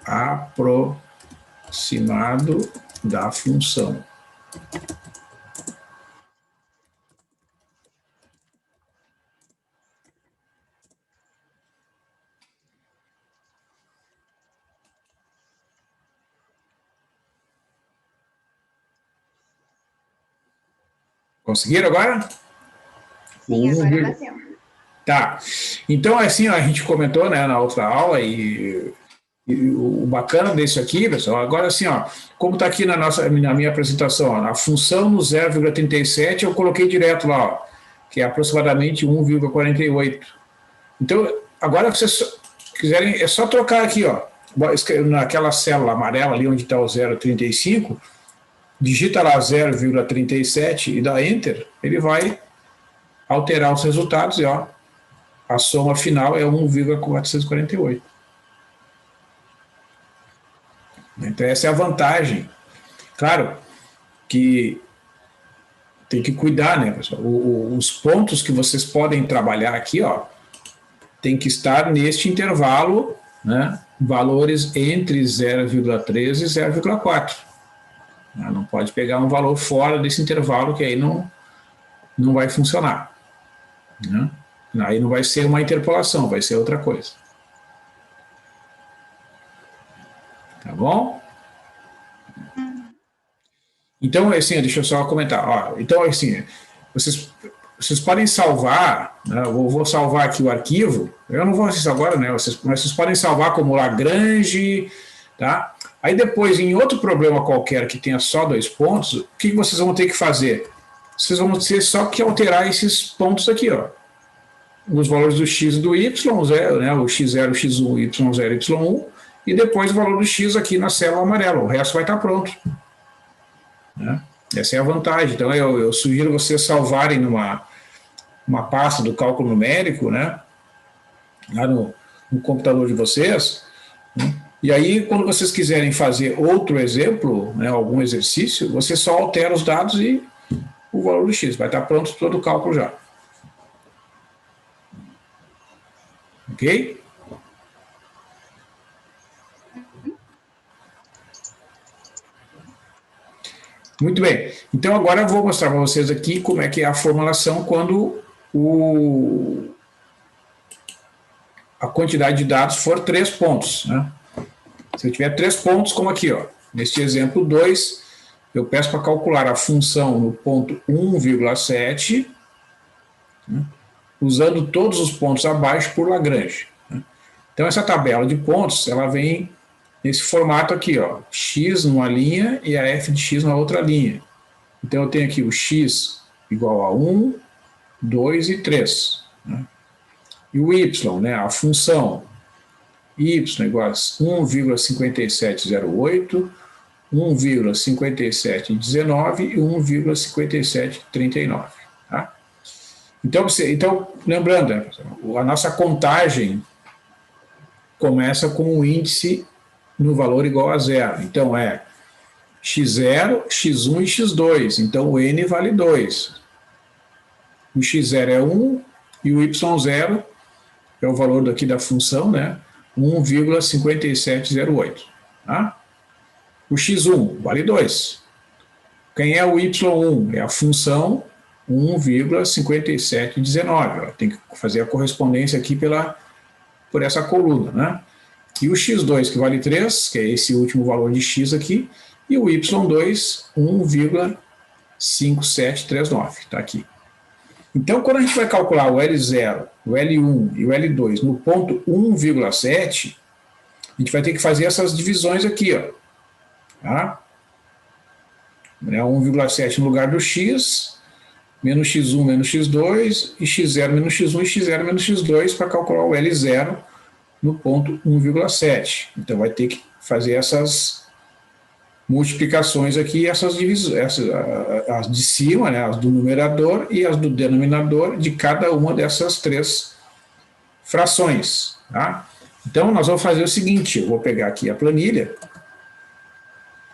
A: aproximado da função. Conseguiram agora?
D: Sim, agora bateu.
A: Tá. Então, assim, ó, a gente comentou, né, na outra aula, e o bacana disso aqui, pessoal, agora assim, ó, como está aqui na minha apresentação, ó, a função no 0,37 eu coloquei direto lá, ó, que é aproximadamente 1,48. Então, agora vocês quiserem, é só trocar aqui, ó, naquela célula amarela ali onde está o 0,35, digita lá 0,37 e dá Enter, ele vai alterar os resultados e, ó, a soma final é 1,448. Então, essa é a vantagem. Claro que tem que cuidar, né, pessoal? Os pontos que vocês podem trabalhar aqui, ó, tem que estar neste intervalo, né, valores entre 0,3 e 0,4. Não pode pegar um valor fora desse intervalo, que aí não vai funcionar. Né? Aí não vai ser uma interpolação, vai ser outra coisa. Tá bom? Então, assim, deixa eu só comentar. Ó, então, assim, vocês podem salvar, né, eu vou salvar aqui o arquivo, eu não vou fazer isso agora, né, mas vocês podem salvar como Lagrange, tá? Aí depois, em outro problema qualquer que tenha só 2 pontos, o que vocês vão ter que fazer? Vocês vão ter só que alterar esses pontos aqui, ó. Os valores do x e do y, né, o x0, x1, y0, y1, e depois o valor do x aqui na célula amarela. O resto vai estar pronto. Né? Essa é a vantagem. Então, eu sugiro vocês salvarem numa pasta do cálculo numérico, né, lá no computador de vocês, né, E aí, quando vocês quiserem fazer outro exemplo, né, algum exercício, você só altera os dados e o valor do x. Vai estar pronto todo o cálculo já. Ok? Muito bem. Então, agora eu vou mostrar para vocês aqui como é que é a formulação quando a quantidade de dados for 3 pontos. Né? Se eu tiver 3 pontos, como aqui, ó, neste exemplo 2, eu peço para calcular a função no ponto 1,7, né, usando todos os pontos abaixo por Lagrange. Né? Então, essa tabela de pontos, ela vem nesse formato aqui, ó, x numa linha e a f de x na outra linha. Então, eu tenho aqui o x igual a 1, 2 e 3. Né? E o y, né, a função y igual a 1,5708, 1,5719 e 1,5739. Tá? Então, lembrando, né, a nossa contagem começa com o índice no valor igual a zero. Então, é x0, x1 e x2. Então, o n vale 2. O x0 é 1 e o y0 é o valor daqui da função, né? 1,5708. Tá? O x1 vale 2. Quem é o y1? É a função 1,5719. Tem que fazer a correspondência aqui por essa coluna, né? E o x2, que vale 3, que é esse último valor de x aqui, e o y2, 1,5739. Está aqui. Então, quando a gente vai calcular o L0, o L1 e o L2 no ponto 1,7, a gente vai ter que fazer essas divisões aqui, ó. Tá? 1,7 no lugar do x, menos x1 menos x2, e x0 menos x1 e x0 menos x2 para calcular o L0 no ponto 1,7. Então, vai ter que fazer essas multiplicações aqui, essas divisões, as de cima, né, as do numerador e as do denominador de cada uma dessas 3 frações. Tá? Então, nós vamos fazer o seguinte, eu vou pegar aqui a planilha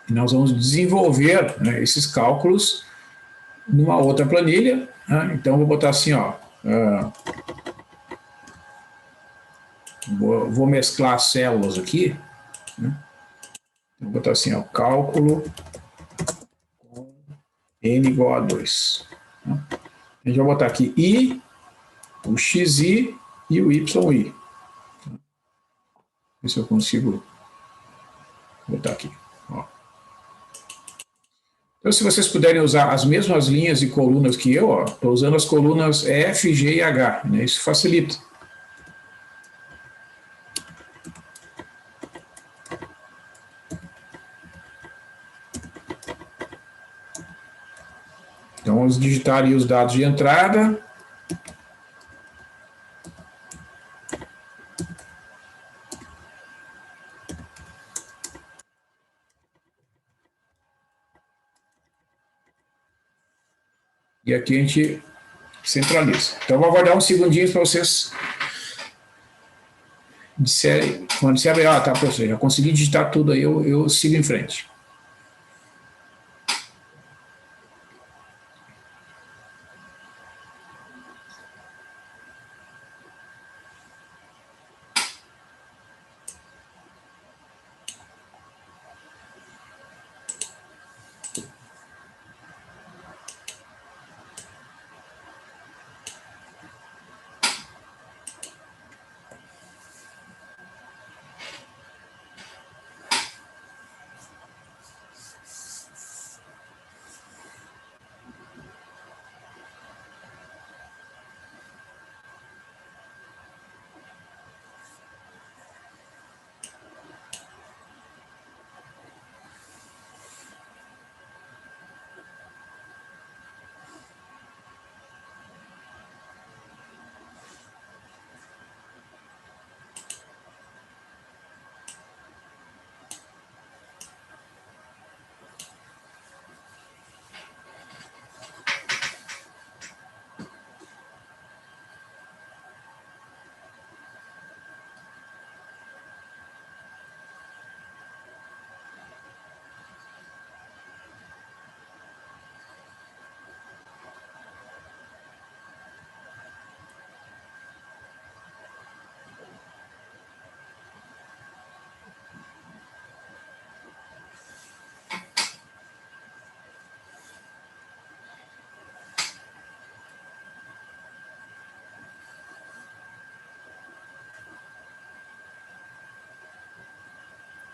A: e nós vamos desenvolver, né, esses cálculos numa outra planilha. Né? Então, eu vou botar assim, ó, vou mesclar as células aqui. Né? Vou botar assim, ó, cálculo n igual a 2. A gente vai botar aqui i, o xi e o yi. Ver se eu consigo botar aqui. Ó. Então, se vocês puderem usar as mesmas linhas e colunas que eu, estou usando as colunas F, G e H. Né? Isso facilita. Então, vamos digitar aí os dados de entrada. E aqui a gente centraliza. Então, vou aguardar uns segundinhos para vocês disserem. Quando disserem, tá, professor, já consegui digitar tudo aí, eu sigo em frente.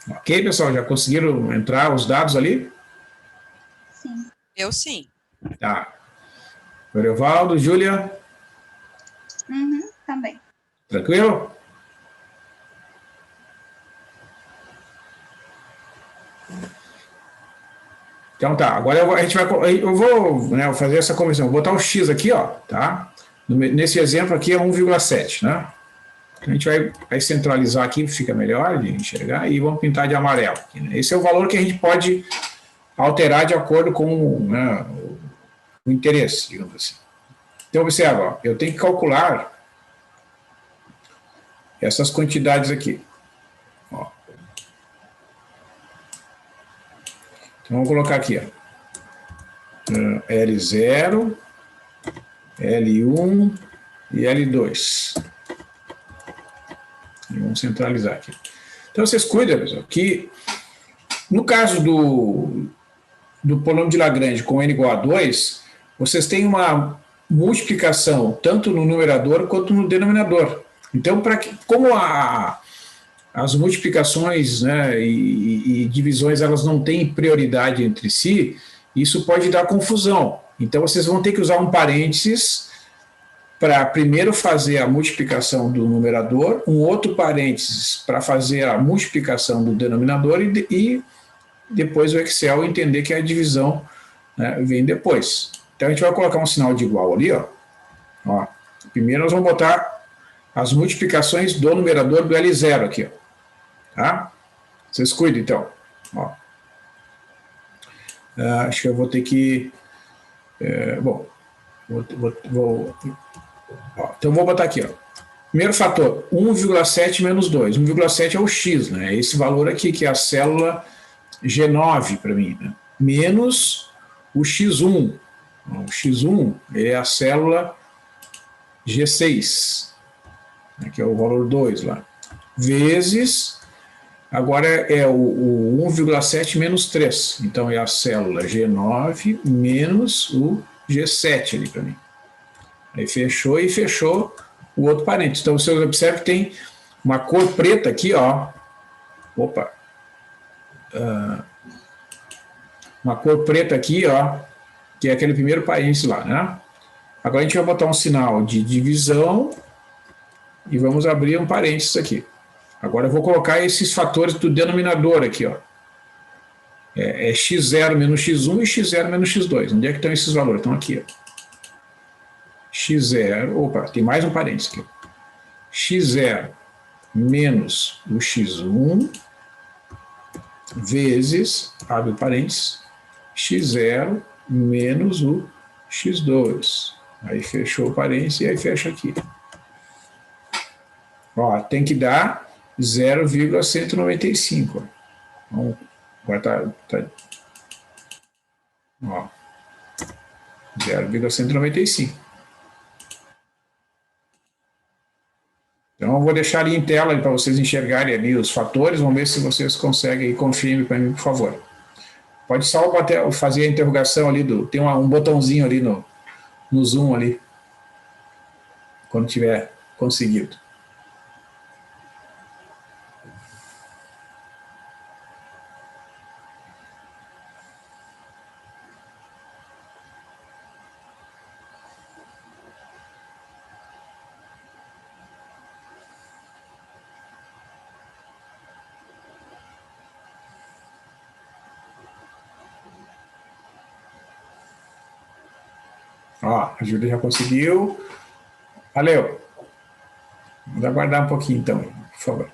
A: Ok, pessoal? Já conseguiram entrar os dados ali?
D: Sim.
C: Eu sim.
A: Tá. Evaldo, Júlia,
D: Uhum, também.
A: tranquilo? Então tá, agora a gente vai, eu vou, né, fazer essa conversão, vou botar o X aqui, ó, tá? Nesse exemplo aqui é 1,7, né? A gente vai centralizar aqui, fica melhor de enxergar, e vamos pintar de amarelo. Aqui, né? Esse é o valor que a gente pode alterar de acordo com, né, o interesse, digamos assim. Então, observa, ó, eu tenho que calcular essas quantidades aqui. Ó. Então, vamos colocar aqui, ó. L0, L1 e L2. E vamos centralizar aqui. Então, vocês cuidam, pessoal, que no caso do polônimo de Lagrange com n igual a 2, vocês têm uma multiplicação tanto no numerador quanto no denominador. Então, como as multiplicações, né, e divisões elas não têm prioridade entre si, isso pode dar confusão. Então, vocês vão ter que usar um parênteses para primeiro fazer a multiplicação do numerador, um outro parênteses para fazer a multiplicação do denominador e depois o Excel entender que a divisão, né, vem depois. Então a gente vai colocar um sinal de igual ali, ó. Ó. Primeiro nós vamos botar as multiplicações do numerador do L0 aqui, ó. Tá? Vocês cuidem então. Ó. Acho que eu vou ter que. Bom, então vou botar aqui, ó. Primeiro fator, 1,7 menos 2. 1,7 é o x, né? Esse valor aqui, que é a célula G9 para mim, né? Menos o x1. O x1 é a célula G6, né, que é o valor 2 lá. Vezes, agora é o 1,7 menos 3. Então é a célula G9 menos o G7 ali para mim. Aí fechou e fechou o outro parênteses. Então vocês observam que tem uma cor preta aqui, ó. Opa. Uma cor preta aqui, ó, que é aquele primeiro parênteses lá, né? Agora a gente vai botar um sinal de divisão e vamos abrir um parênteses aqui. Agora eu vou colocar esses fatores do denominador aqui, ó. É x0 menos x1 e x0 menos x2. Onde é que estão esses valores? Estão aqui, ó. X0, opa, tem mais um parênteses aqui. X0 menos o x1 vezes, abre o parênteses, x0 menos o x2. Aí fechou o parênteses e aí fecha aqui. Ó, tem que dar 0,195. Então, agora tá ó, 0,195. Então, eu vou deixar ali em tela para vocês enxergarem ali os fatores. Vamos ver se vocês conseguem. Confirme para mim, por favor. Pode só fazer a interrogação ali. Tem um botãozinho ali no Zoom ali. Quando tiver conseguido. Ó, a Júlia já conseguiu. Valeu. Vamos aguardar um pouquinho então, por favor.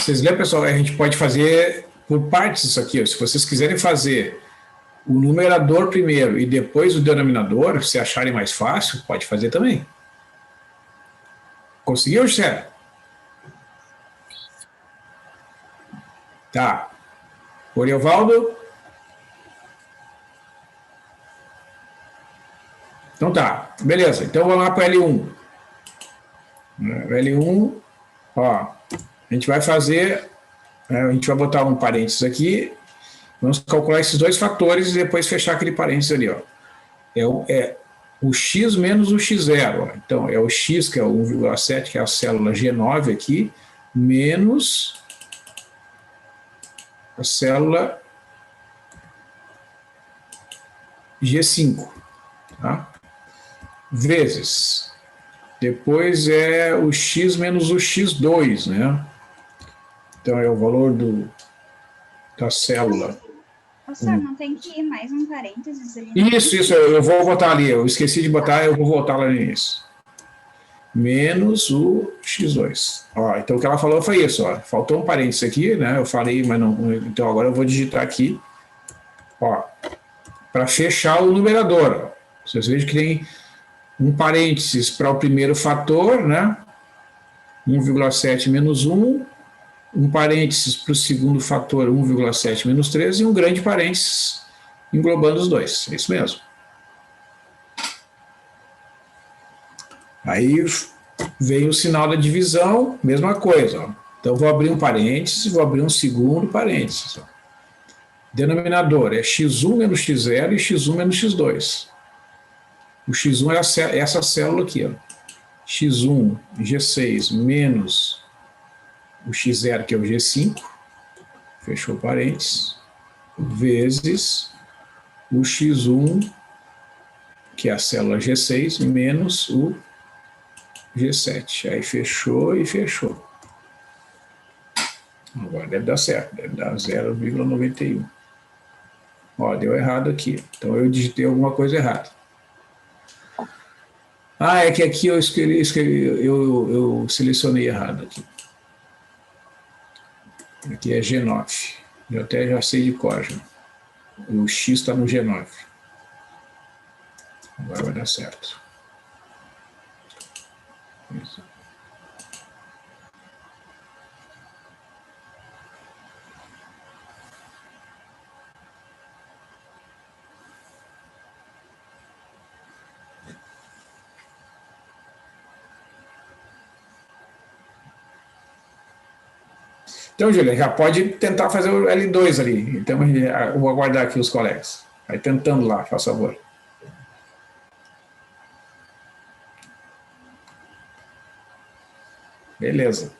A: Vocês lembram, pessoal? A gente pode fazer por partes isso aqui. Ó. Se vocês quiserem fazer o numerador primeiro e depois o denominador, se acharem mais fácil, pode fazer também. Conseguiu, José? Tá. Oriovaldo? Então tá. Beleza. Então vamos lá para o L1. O L1, ó, a gente vai fazer, a gente vai botar um parênteses aqui, vamos calcular esses dois fatores e depois fechar aquele parênteses ali, ó. É o x menos o x0, ó. Então é o x, que é o 1,7, que é a célula G9 aqui, menos a célula G5, tá? Vezes, depois é o x menos o x2, né? Então é o valor da célula.
D: Nossa, não tem que ir mais um parênteses ali?
A: Isso, eu vou botar ali, eu esqueci de botar, eu vou voltar lá no início. Menos o x2. Ó, então o que ela falou foi isso, ó. Faltou um parênteses aqui, né? Eu falei, mas não. Então agora eu vou digitar aqui, ó, para fechar o numerador. Ó. Vocês vejam que tem um parênteses para o primeiro fator, né? 1,7 menos 1, um parênteses para o segundo fator, 1,7 menos 3, e um grande parênteses englobando os dois. É isso mesmo. Aí vem o sinal da divisão, mesma coisa. Ó. Então, vou abrir um parênteses, vou abrir um segundo parênteses. Ó. Denominador é x1 menos x0 e x1 menos x2. O x1 é essa célula aqui, ó. x1, G6, menos o x0, que é o G5, fechou parênteses, vezes o x1, que é a célula G6, menos o G7. Aí fechou e fechou. Agora deve dar certo, deve dar 0,91. Ó, deu errado aqui. Então eu digitei alguma coisa errada. Ah, é que aqui eu eu selecionei errado aqui. Aqui é G9. Eu até já sei de cor. Já. O X está no G9. Agora vai dar certo. Isso. Então, Julia, já pode tentar fazer o L2 ali. Então, eu vou aguardar aqui os colegas. Vai tentando lá, faz favor. Beleza.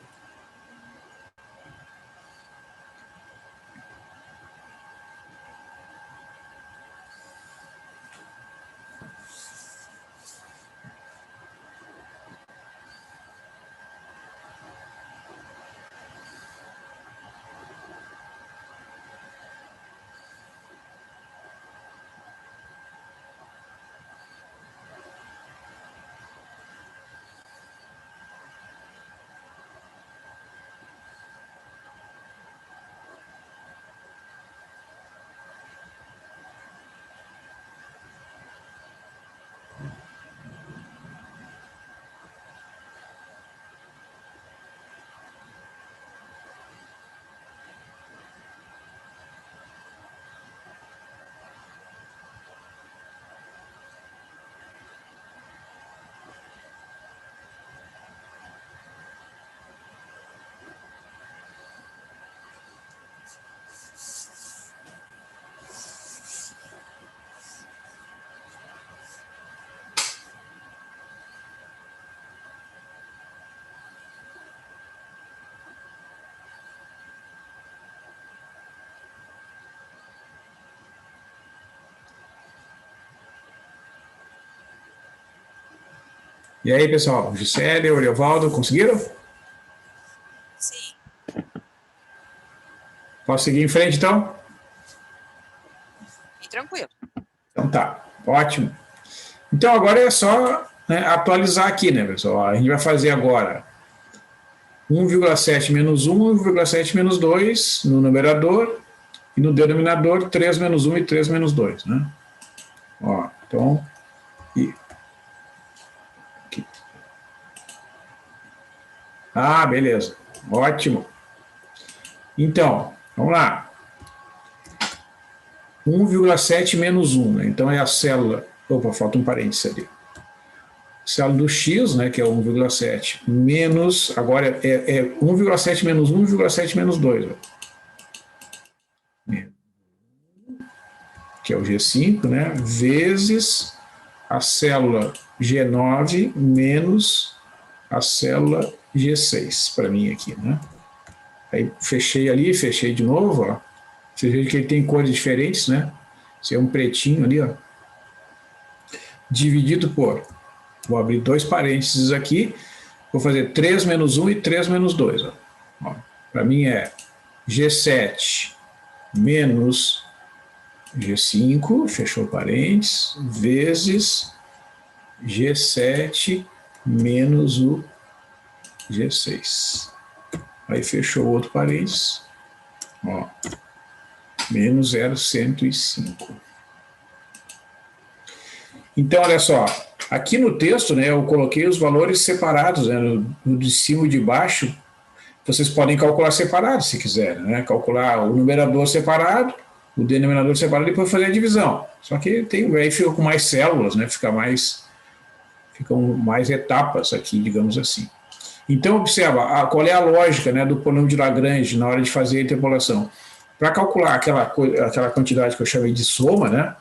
A: E aí, pessoal? Gisele, Oriovaldo, conseguiram?
C: Sim.
A: Posso seguir em frente, então?
C: E tranquilo.
A: Então tá, ótimo. Então agora é só atualizar aqui, né, pessoal? A gente vai fazer agora 1,7 menos 1, 1,7 menos 2 no numerador, e no denominador 3 menos 1 e 3 menos 2, né? Ó, então, aqui. Ah, beleza, ótimo. Então, vamos lá. 1,7 menos 1, né? Então é a célula, opa, falta um parênteses ali. Célula do x, né, que é 1,7, menos, agora é 1,7 menos 1, 1,7 menos 2. Ó. Que é o G5, né, vezes a célula G9 menos a célula G6, para mim aqui, né. Aí fechei ali, fechei de novo, ó. Você vê que ele tem cores diferentes, né. Esse é um pretinho ali, ó. Dividido por, vou abrir dois parênteses aqui, vou fazer 3 menos 1 e 3 menos 2, ó. Ó, para mim é G7 menos G5, fechou parênteses, vezes G7 menos o G6. Aí fechou outro parênteses, ó, menos 0,105. Então, olha só, aqui no texto, né, eu coloquei os valores separados, né, no de cima e de baixo. Vocês podem calcular separado, se quiserem, né, calcular o numerador separado, o denominador separado e depois fazer a divisão. Só que aí fica com mais células, né? Ficam mais etapas aqui, digamos assim. Então, observa, qual é a lógica, né, do polínômio de Lagrange na hora de fazer a interpolação. Para calcular aquela quantidade que eu chamei de soma, né,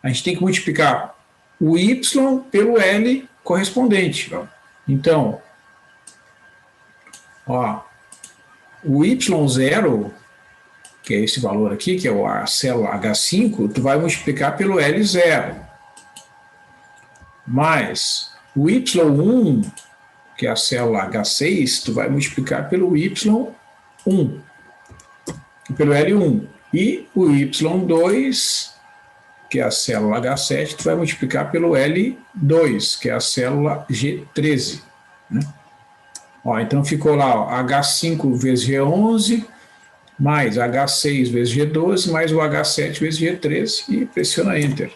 A: a gente tem que multiplicar o y pelo L correspondente. Ó. Então, ó, o y0... que é esse valor aqui, que é a célula H5, tu vai multiplicar pelo L0. Mais o Y1, que é a célula H6, tu vai multiplicar pelo Y1, pelo L1. E o Y2, que é a célula H7, tu vai multiplicar pelo L2, que é a célula G13. Né? Ó, então ficou lá, ó, H5 vezes G11, mais H6 vezes G12, mais o H7 vezes G13, e pressiona Enter.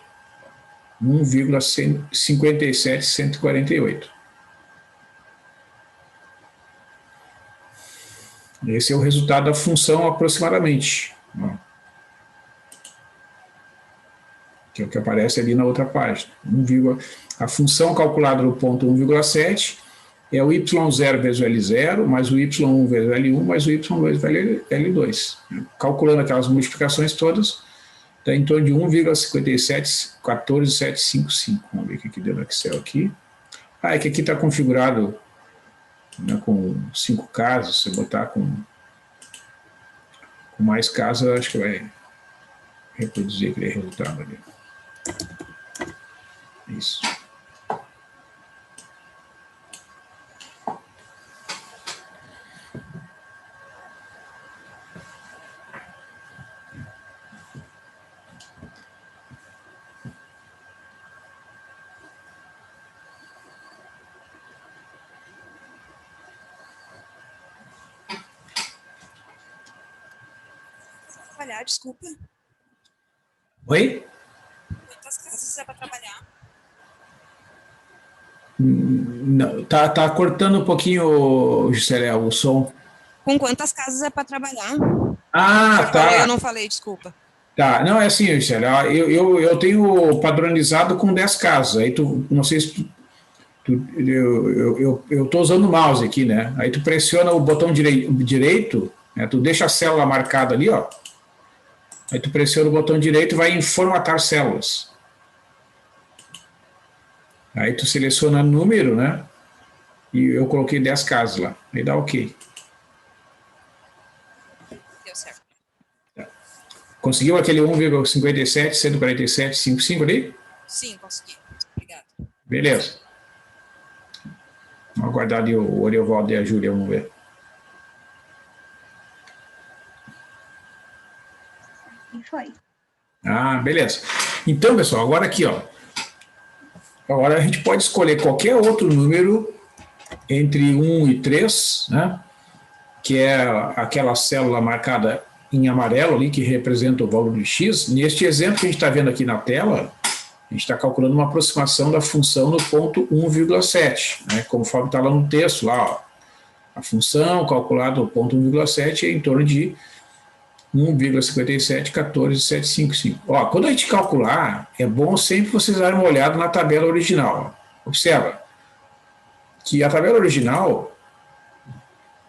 A: 1,57148. Esse é o resultado da função aproximadamente. Que é o que aparece ali na outra página. A função calculada no ponto 1,7 é o y0 vezes o L0, mais o y1 vezes o L1, mais o y2 vezes o L2. Calculando aquelas multiplicações todas, está em torno de 1,5714755. Vamos ver o que deu no Excel aqui. É que aqui está configurado, né, com 5 casas. Se eu botar com mais casas, acho que vai reproduzir aquele resultado ali. Isso.
C: Trabalhar, desculpa.
A: Oi?
C: Quantas casas é para trabalhar?
A: Não, tá cortando um pouquinho, Gisele, o som.
C: Com quantas casas é para trabalhar?
A: Ah, tá.
C: Falei, eu não falei, desculpa.
A: Tá, não, é assim, Gisele, eu tenho padronizado com 10 casas, aí tu, não sei se eu estou usando o mouse aqui, né? Aí tu pressiona o botão direito, né? Tu deixa a célula marcada ali, ó. Aí tu pressiona o botão direito e vai em formatar células. Aí tu seleciona número, né? E eu coloquei 10 casas lá. Aí dá OK.
C: Deu certo.
A: Tá. Conseguiu aquele 1,5714755 ali?
C: Sim, consegui. Obrigada.
A: Beleza. Vamos aguardar ali o Oriovaldo e a Júlia, vamos ver.
D: E foi.
A: Ah, beleza. Então, pessoal, agora aqui, ó. Agora a gente pode escolher qualquer outro número entre 1 e 3, né? que é aquela célula marcada em amarelo ali, que representa o valor de x. Neste exemplo que a gente está vendo aqui na tela, a gente está calculando uma aproximação da função no ponto 1,7, né? Conforme está lá no texto, lá, ó, a função calculada no ponto 1,7 é em torno de 1,5714,755. Ó, quando a gente calcular, é bom sempre vocês darem uma olhada na tabela original. Observa que a tabela original,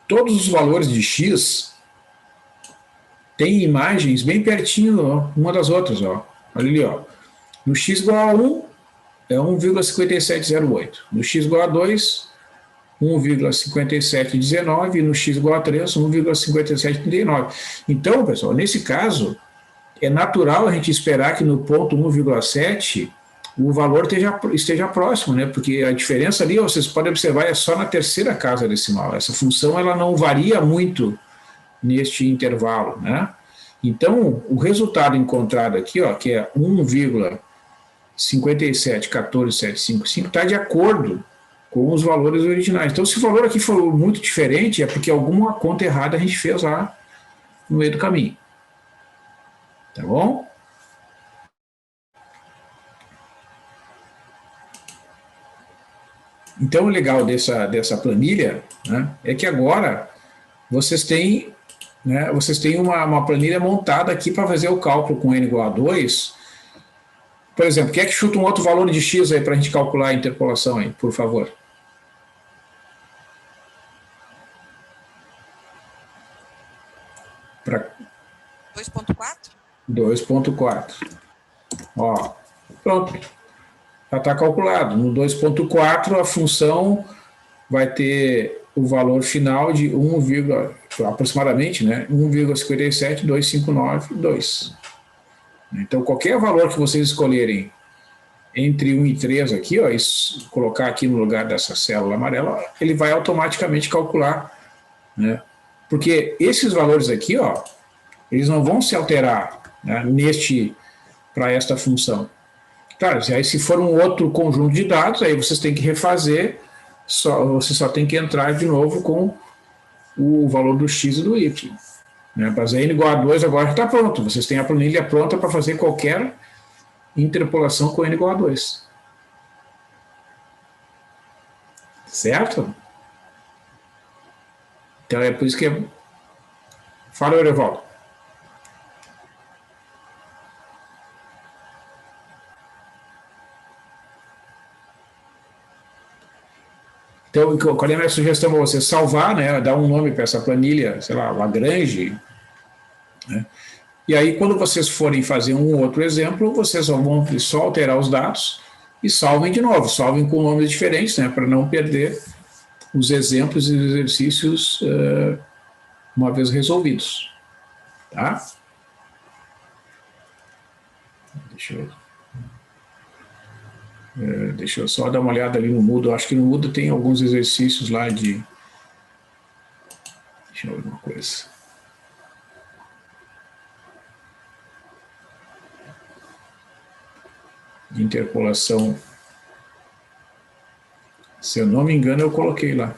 A: todos os valores de x têm imagens bem pertinho, ó, uma das outras. Ó. Olha ali, ó. No x igual a 1 é 1,5708. No x igual a 2, 1,5719 e no x igual a 3, 1,5739. Então, pessoal, nesse caso, é natural a gente esperar que no ponto 1,7 o valor esteja próximo, né? Porque a diferença ali, vocês podem observar, é só na terceira casa decimal. Essa função ela não varia muito neste intervalo, né? Então, o resultado encontrado aqui, ó, que é 1,5714,755, está de acordo com os valores originais. Então, se o valor aqui for muito diferente, é porque alguma conta errada a gente fez lá no meio do caminho. Tá bom? Então, o legal dessa planilha, né, é que agora vocês têm, né, uma planilha montada aqui para fazer o cálculo com n igual a 2. Por exemplo, quem é que chuta um outro valor de x aí para a gente calcular a interpolação aí, por favor? Para
C: 2,4?
A: 2,4. Ó, pronto. Já está calculado. No 2,4 a função vai ter o valor final de 1, aproximadamente, né, 1,572592. Então, qualquer valor que vocês escolherem entre 1 e 3 aqui, ó, colocar aqui no lugar dessa célula amarela, ele vai automaticamente calcular, né? Porque esses valores aqui, ó, eles não vão se alterar, né, para esta função. Claro, aí se for um outro conjunto de dados, aí vocês têm que refazer, você só tem que entrar de novo com o valor do x e do y. Né? Mas n igual a 2 agora está pronto. Vocês têm a planilha pronta para fazer qualquer interpolação com n igual a 2. Certo? Então é por isso que é... Fala, Erevaldo. Então, qual é a minha sugestão para você? Salvar, né, dar um nome para essa planilha, sei lá, Lagrange, né? E aí, quando vocês forem fazer um outro exemplo, vocês vão só alterar os dados e salvem de novo, salvem com nomes diferentes, né, para não perder os exemplos e os exercícios uma vez resolvidos. Tá? Deixa eu só dar uma olhada ali no Moodle. Acho que no Moodle tem alguns exercícios lá de... Deixa eu ver uma coisa. De interpolação. Se eu não me engano, eu coloquei lá.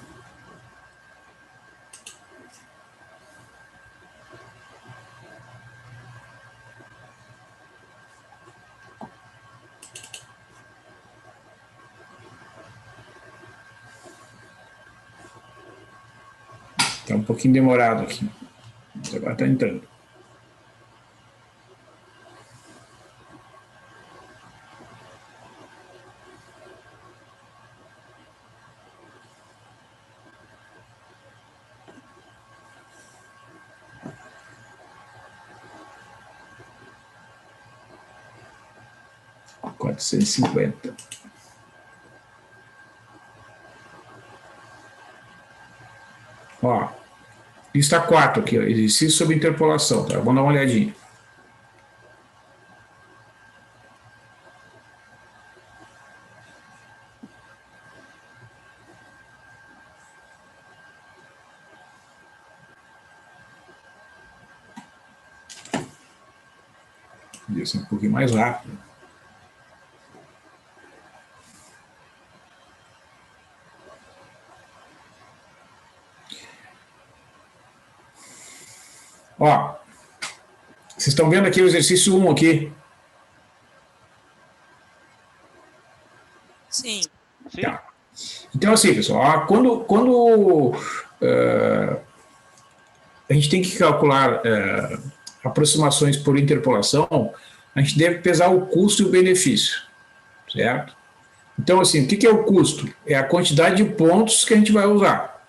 A: Está um pouquinho demorado aqui. Mas agora está entrando. R$ 450. Ó, lista 4 aqui, ó, exercício sobre interpolação, tá? Vamos dar uma olhadinha. Podia ser um pouquinho mais rápido. Ó, vocês estão vendo aqui o exercício 1 aqui?
C: Sim.
B: Sim.
A: Tá. Então, assim, pessoal, ó, quando a gente tem que calcular aproximações por interpolação, a gente deve pesar o custo e o benefício, certo? Então, assim, o que é o custo? É a quantidade de pontos que a gente vai usar.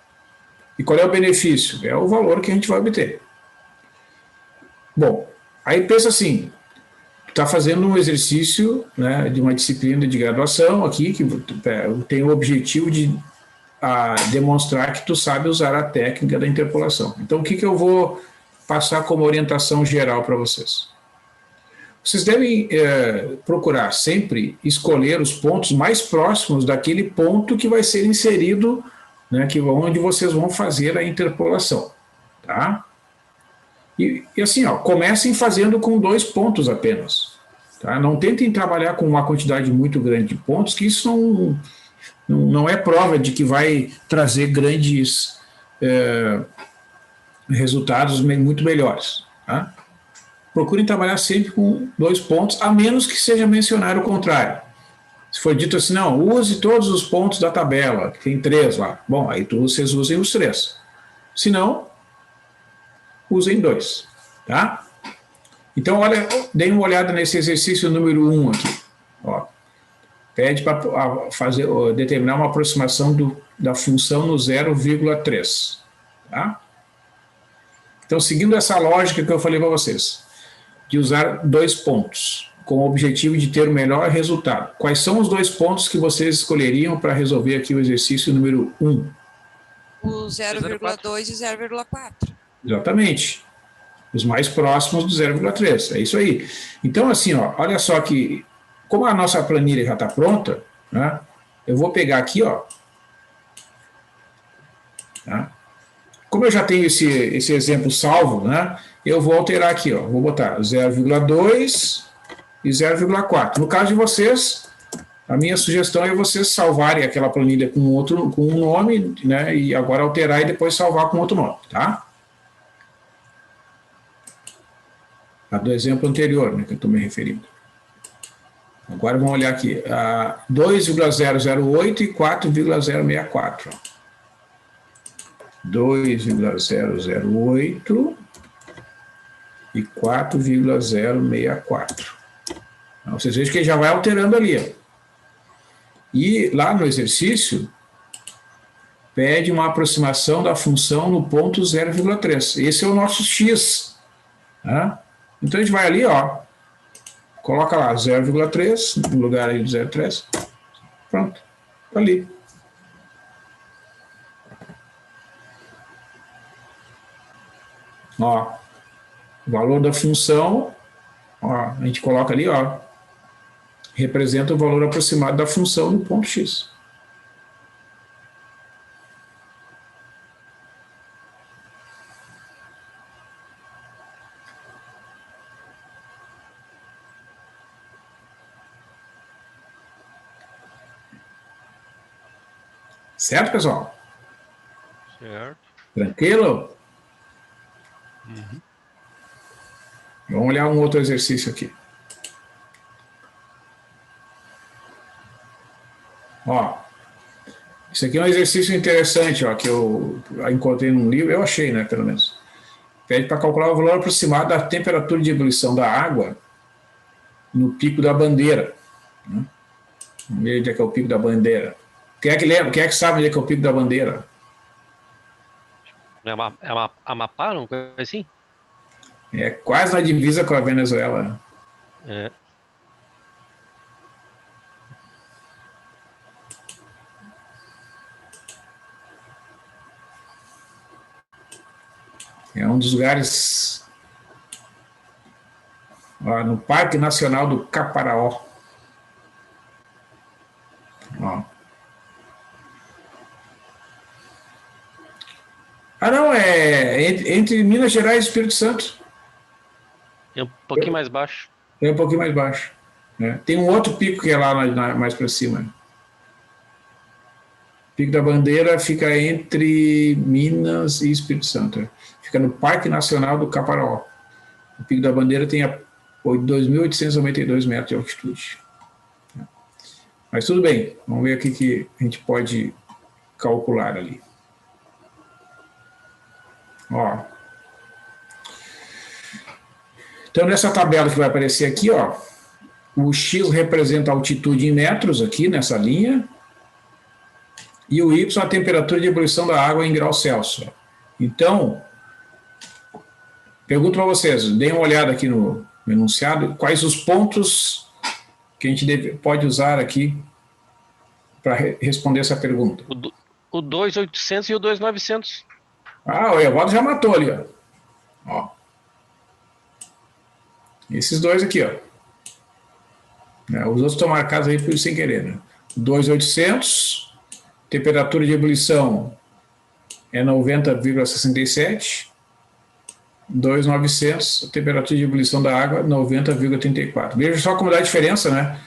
A: E qual é o benefício? É o valor que a gente vai obter. Bom, aí pensa assim, tu está fazendo um exercício, né, de uma disciplina de graduação aqui, que tem o objetivo de demonstrar que tu sabe usar a técnica da interpolação. Então, o que eu vou passar como orientação geral para vocês? Vocês devem procurar sempre escolher os pontos mais próximos daquele ponto que vai ser inserido, né, onde vocês vão fazer a interpolação, tá? E assim, ó, comecem fazendo com 2 pontos apenas, tá? Não tentem trabalhar com uma quantidade muito grande de pontos, que isso não é prova de que vai trazer grandes resultados muito melhores, tá? Procurem trabalhar sempre com 2 pontos, a menos que seja mencionado o contrário. Se for dito assim, não, use todos os pontos da tabela, que tem 3 lá. Bom, aí vocês usem os 3. Se não, usem 2, tá? Então, olha, deem uma olhada nesse exercício número 1 aqui. Ó, pede para determinar uma aproximação da função no 0,3, tá? Então, seguindo essa lógica que eu falei para vocês, de usar 2 pontos, com o objetivo de ter o melhor resultado. Quais são os 2 pontos que vocês escolheriam para resolver aqui o exercício número 1?
C: O 0,2 e 0,4.
A: Exatamente. Os mais próximos do 0,3. É isso aí. Então, assim, ó, olha só que, como a nossa planilha já está pronta, né, eu vou pegar aqui, ó. Tá? Como eu já tenho esse exemplo salvo, né, eu vou alterar aqui, ó. Vou botar 0,2 e 0,4. No caso de vocês, a minha sugestão é vocês salvarem aquela planilha com um nome, né, e agora alterar e depois salvar com outro nome, tá? A do exemplo anterior, né, que eu estou me referindo. Agora vamos olhar aqui, 2,008 e 4,064. 2,008 e 4,064. Então, vocês vejam que ele já vai alterando ali. Ó. E lá no exercício, pede uma aproximação da função no ponto 0,3. Esse é o nosso x. Tá? Então a gente vai ali, ó, coloca lá 0,3 no lugar aí do 0,3. Pronto, tá ali. Ó, o valor da função, ó, a gente coloca ali, ó, representa o valor aproximado da função no ponto x. Certo, pessoal?
B: Certo.
A: Tranquilo?
B: Uhum.
A: Vamos olhar um outro exercício aqui. Ó, isso aqui é um exercício interessante, ó, que eu encontrei num livro, eu achei, né, pelo menos. Pede para calcular o valor aproximado da temperatura de ebulição da água no Pico da Bandeira. Né? Vamos ver onde é que é o Pico da Bandeira. Quem é que lembra? Quem é que sabe onde é que é o Pico da Bandeira?
B: É Amapá, não? Coisa assim?
A: É quase na divisa com a Venezuela.
B: É.
A: É um dos lugares, ó, no Parque Nacional do Caparaó. Ó. Ah, não, é entre Minas Gerais e Espírito Santo.
B: É um pouquinho mais baixo.
A: É um pouquinho mais baixo. Né? Tem um outro pico que é lá mais para cima. Pico da Bandeira fica entre Minas e Espírito Santo. fica no Parque Nacional do Caparaó. O Pico da Bandeira tem 2.892 metros de altitude. Mas tudo bem, vamos ver o que a gente pode calcular ali. Ó. Então, nessa tabela que vai aparecer aqui, ó, o X representa a altitude em metros aqui nessa linha, e o Y a temperatura de ebulição da água em graus Celsius. Então, pergunto para vocês, deem uma olhada aqui no enunciado, quais os pontos que a gente pode usar aqui para responder essa pergunta.
B: O 2.800 e o 2.900.
A: Ah, o Evaldo já matou ali, ó. Esses dois aqui, ó. Os outros estão marcados aí por sem querer, né? 2.800, temperatura de ebulição é 90,67. 2.900, temperatura de ebulição da água 90,34. Veja só como dá a diferença, né?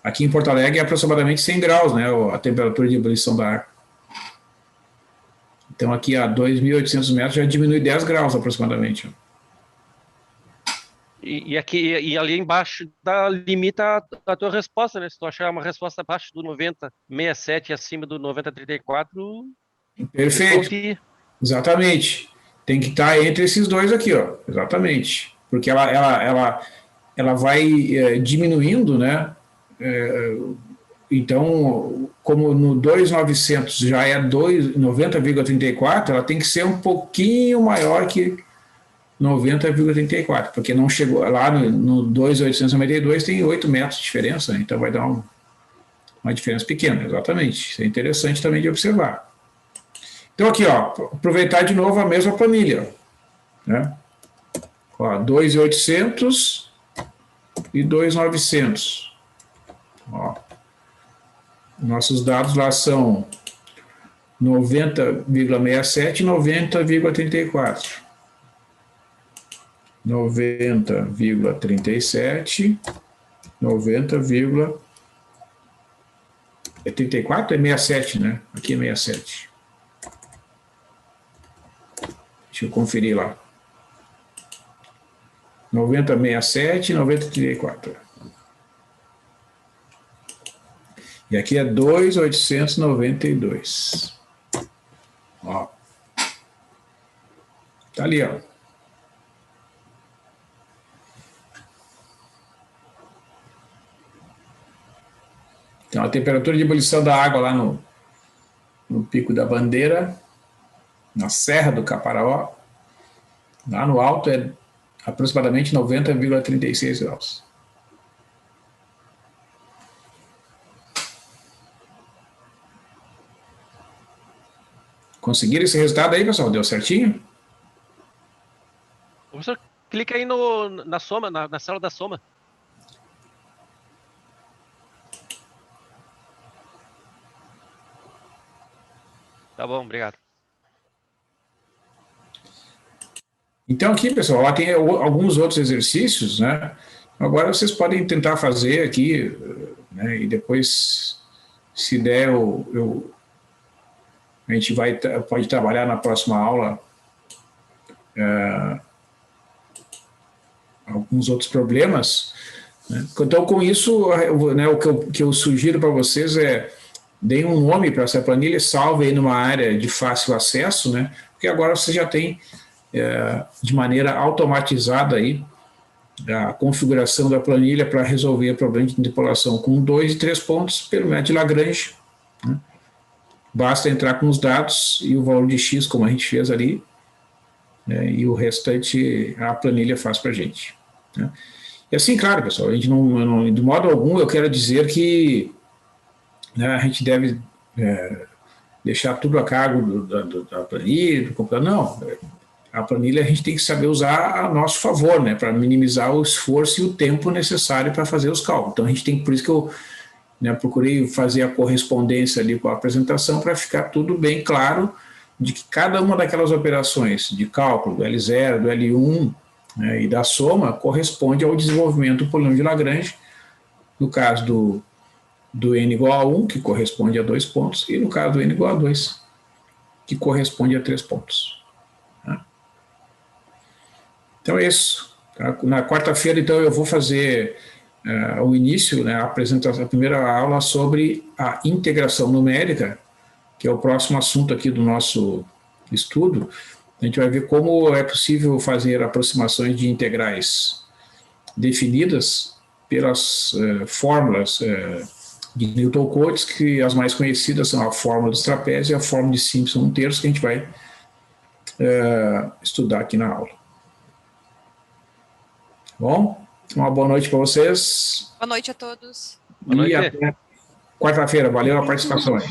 A: Aqui em Porto Alegre é aproximadamente 100 graus, né? A temperatura de ebulição da água. Então aqui a 2.800 metros já diminui 10 graus aproximadamente.
B: E ali embaixo limita a tua resposta, né? Se tu achar uma resposta abaixo do 90,67 e acima do 90,34...
A: Perfeito. Exatamente. Tem que estar entre esses dois aqui, ó. Exatamente. Porque ela vai diminuindo, né? Então, como no 2.900 já é 90,34, ela tem que ser um pouquinho maior que 90,34, porque não chegou lá no 2.892 tem 8 metros de diferença, né? Então vai dar uma diferença pequena, exatamente. Isso é interessante também de observar. Então aqui, ó, aproveitar de novo a mesma planilha, né? Ó, 2.800 e 2.900. Ó, nossos dados lá são 90,67 e 90,34. 90,37, 90,34 é 67, né? Aqui é 67. Deixa eu conferir lá. 90,67 e 90,34. E aqui é 2.892. Ó. Tá ali, ó. Então, a temperatura de ebulição da água lá no Pico da Bandeira, na Serra do Caparaó, lá no alto é aproximadamente 90,36 graus. Conseguiram esse resultado aí, pessoal? Deu certinho?
B: Professor, clica aí na soma, na célula da soma. Tá bom, obrigado.
A: Então aqui, pessoal, lá tem alguns outros exercícios, né? Agora vocês podem tentar fazer aqui, né? E depois, se der, a gente pode trabalhar na próxima aula alguns outros problemas, né? Então, com isso, né, o que eu sugiro para vocês é deem um nome para essa planilha, salve aí numa área de fácil acesso, né? Porque agora você já tem de maneira automatizada aí a configuração da planilha para resolver o problema de interpolação com 2 e 3 pontos pelo método de Lagrange, né? Basta entrar com os dados e o valor de x, como a gente fez ali, né? E o restante a planilha faz para a gente, né? E assim, claro, pessoal, a gente não, de modo algum eu quero dizer que, né, a gente deve deixar tudo a cargo da planilha, do computador. Não, a planilha a gente tem que saber usar a nosso favor, né, para minimizar o esforço e o tempo necessário para fazer os cálculos. Então a gente tem, por isso que eu, né, procurei fazer a correspondência ali com a apresentação para ficar tudo bem claro de que cada uma daquelas operações de cálculo do L0, do L1, né, e da soma corresponde ao desenvolvimento do polinômio de Lagrange, no caso do n igual a 1, que corresponde a 2 pontos, e no caso do n igual a 2, que corresponde a 3 pontos. Né? Então é isso. Tá? Na quarta-feira, então, eu vou fazer o início, né, a apresentação, a primeira aula sobre a integração numérica, que é o próximo assunto aqui do nosso estudo. A gente vai ver como é possível fazer aproximações de integrais definidas pelas fórmulas de Newton-Cotes, que as mais conhecidas são a fórmula dos trapézios e a fórmula de Simpson 1/3, que a gente vai estudar aqui na aula. Bom, uma boa noite para vocês.
C: Boa noite a todos.
B: Boa noite.
A: E até quarta-feira. Valeu a participação aí.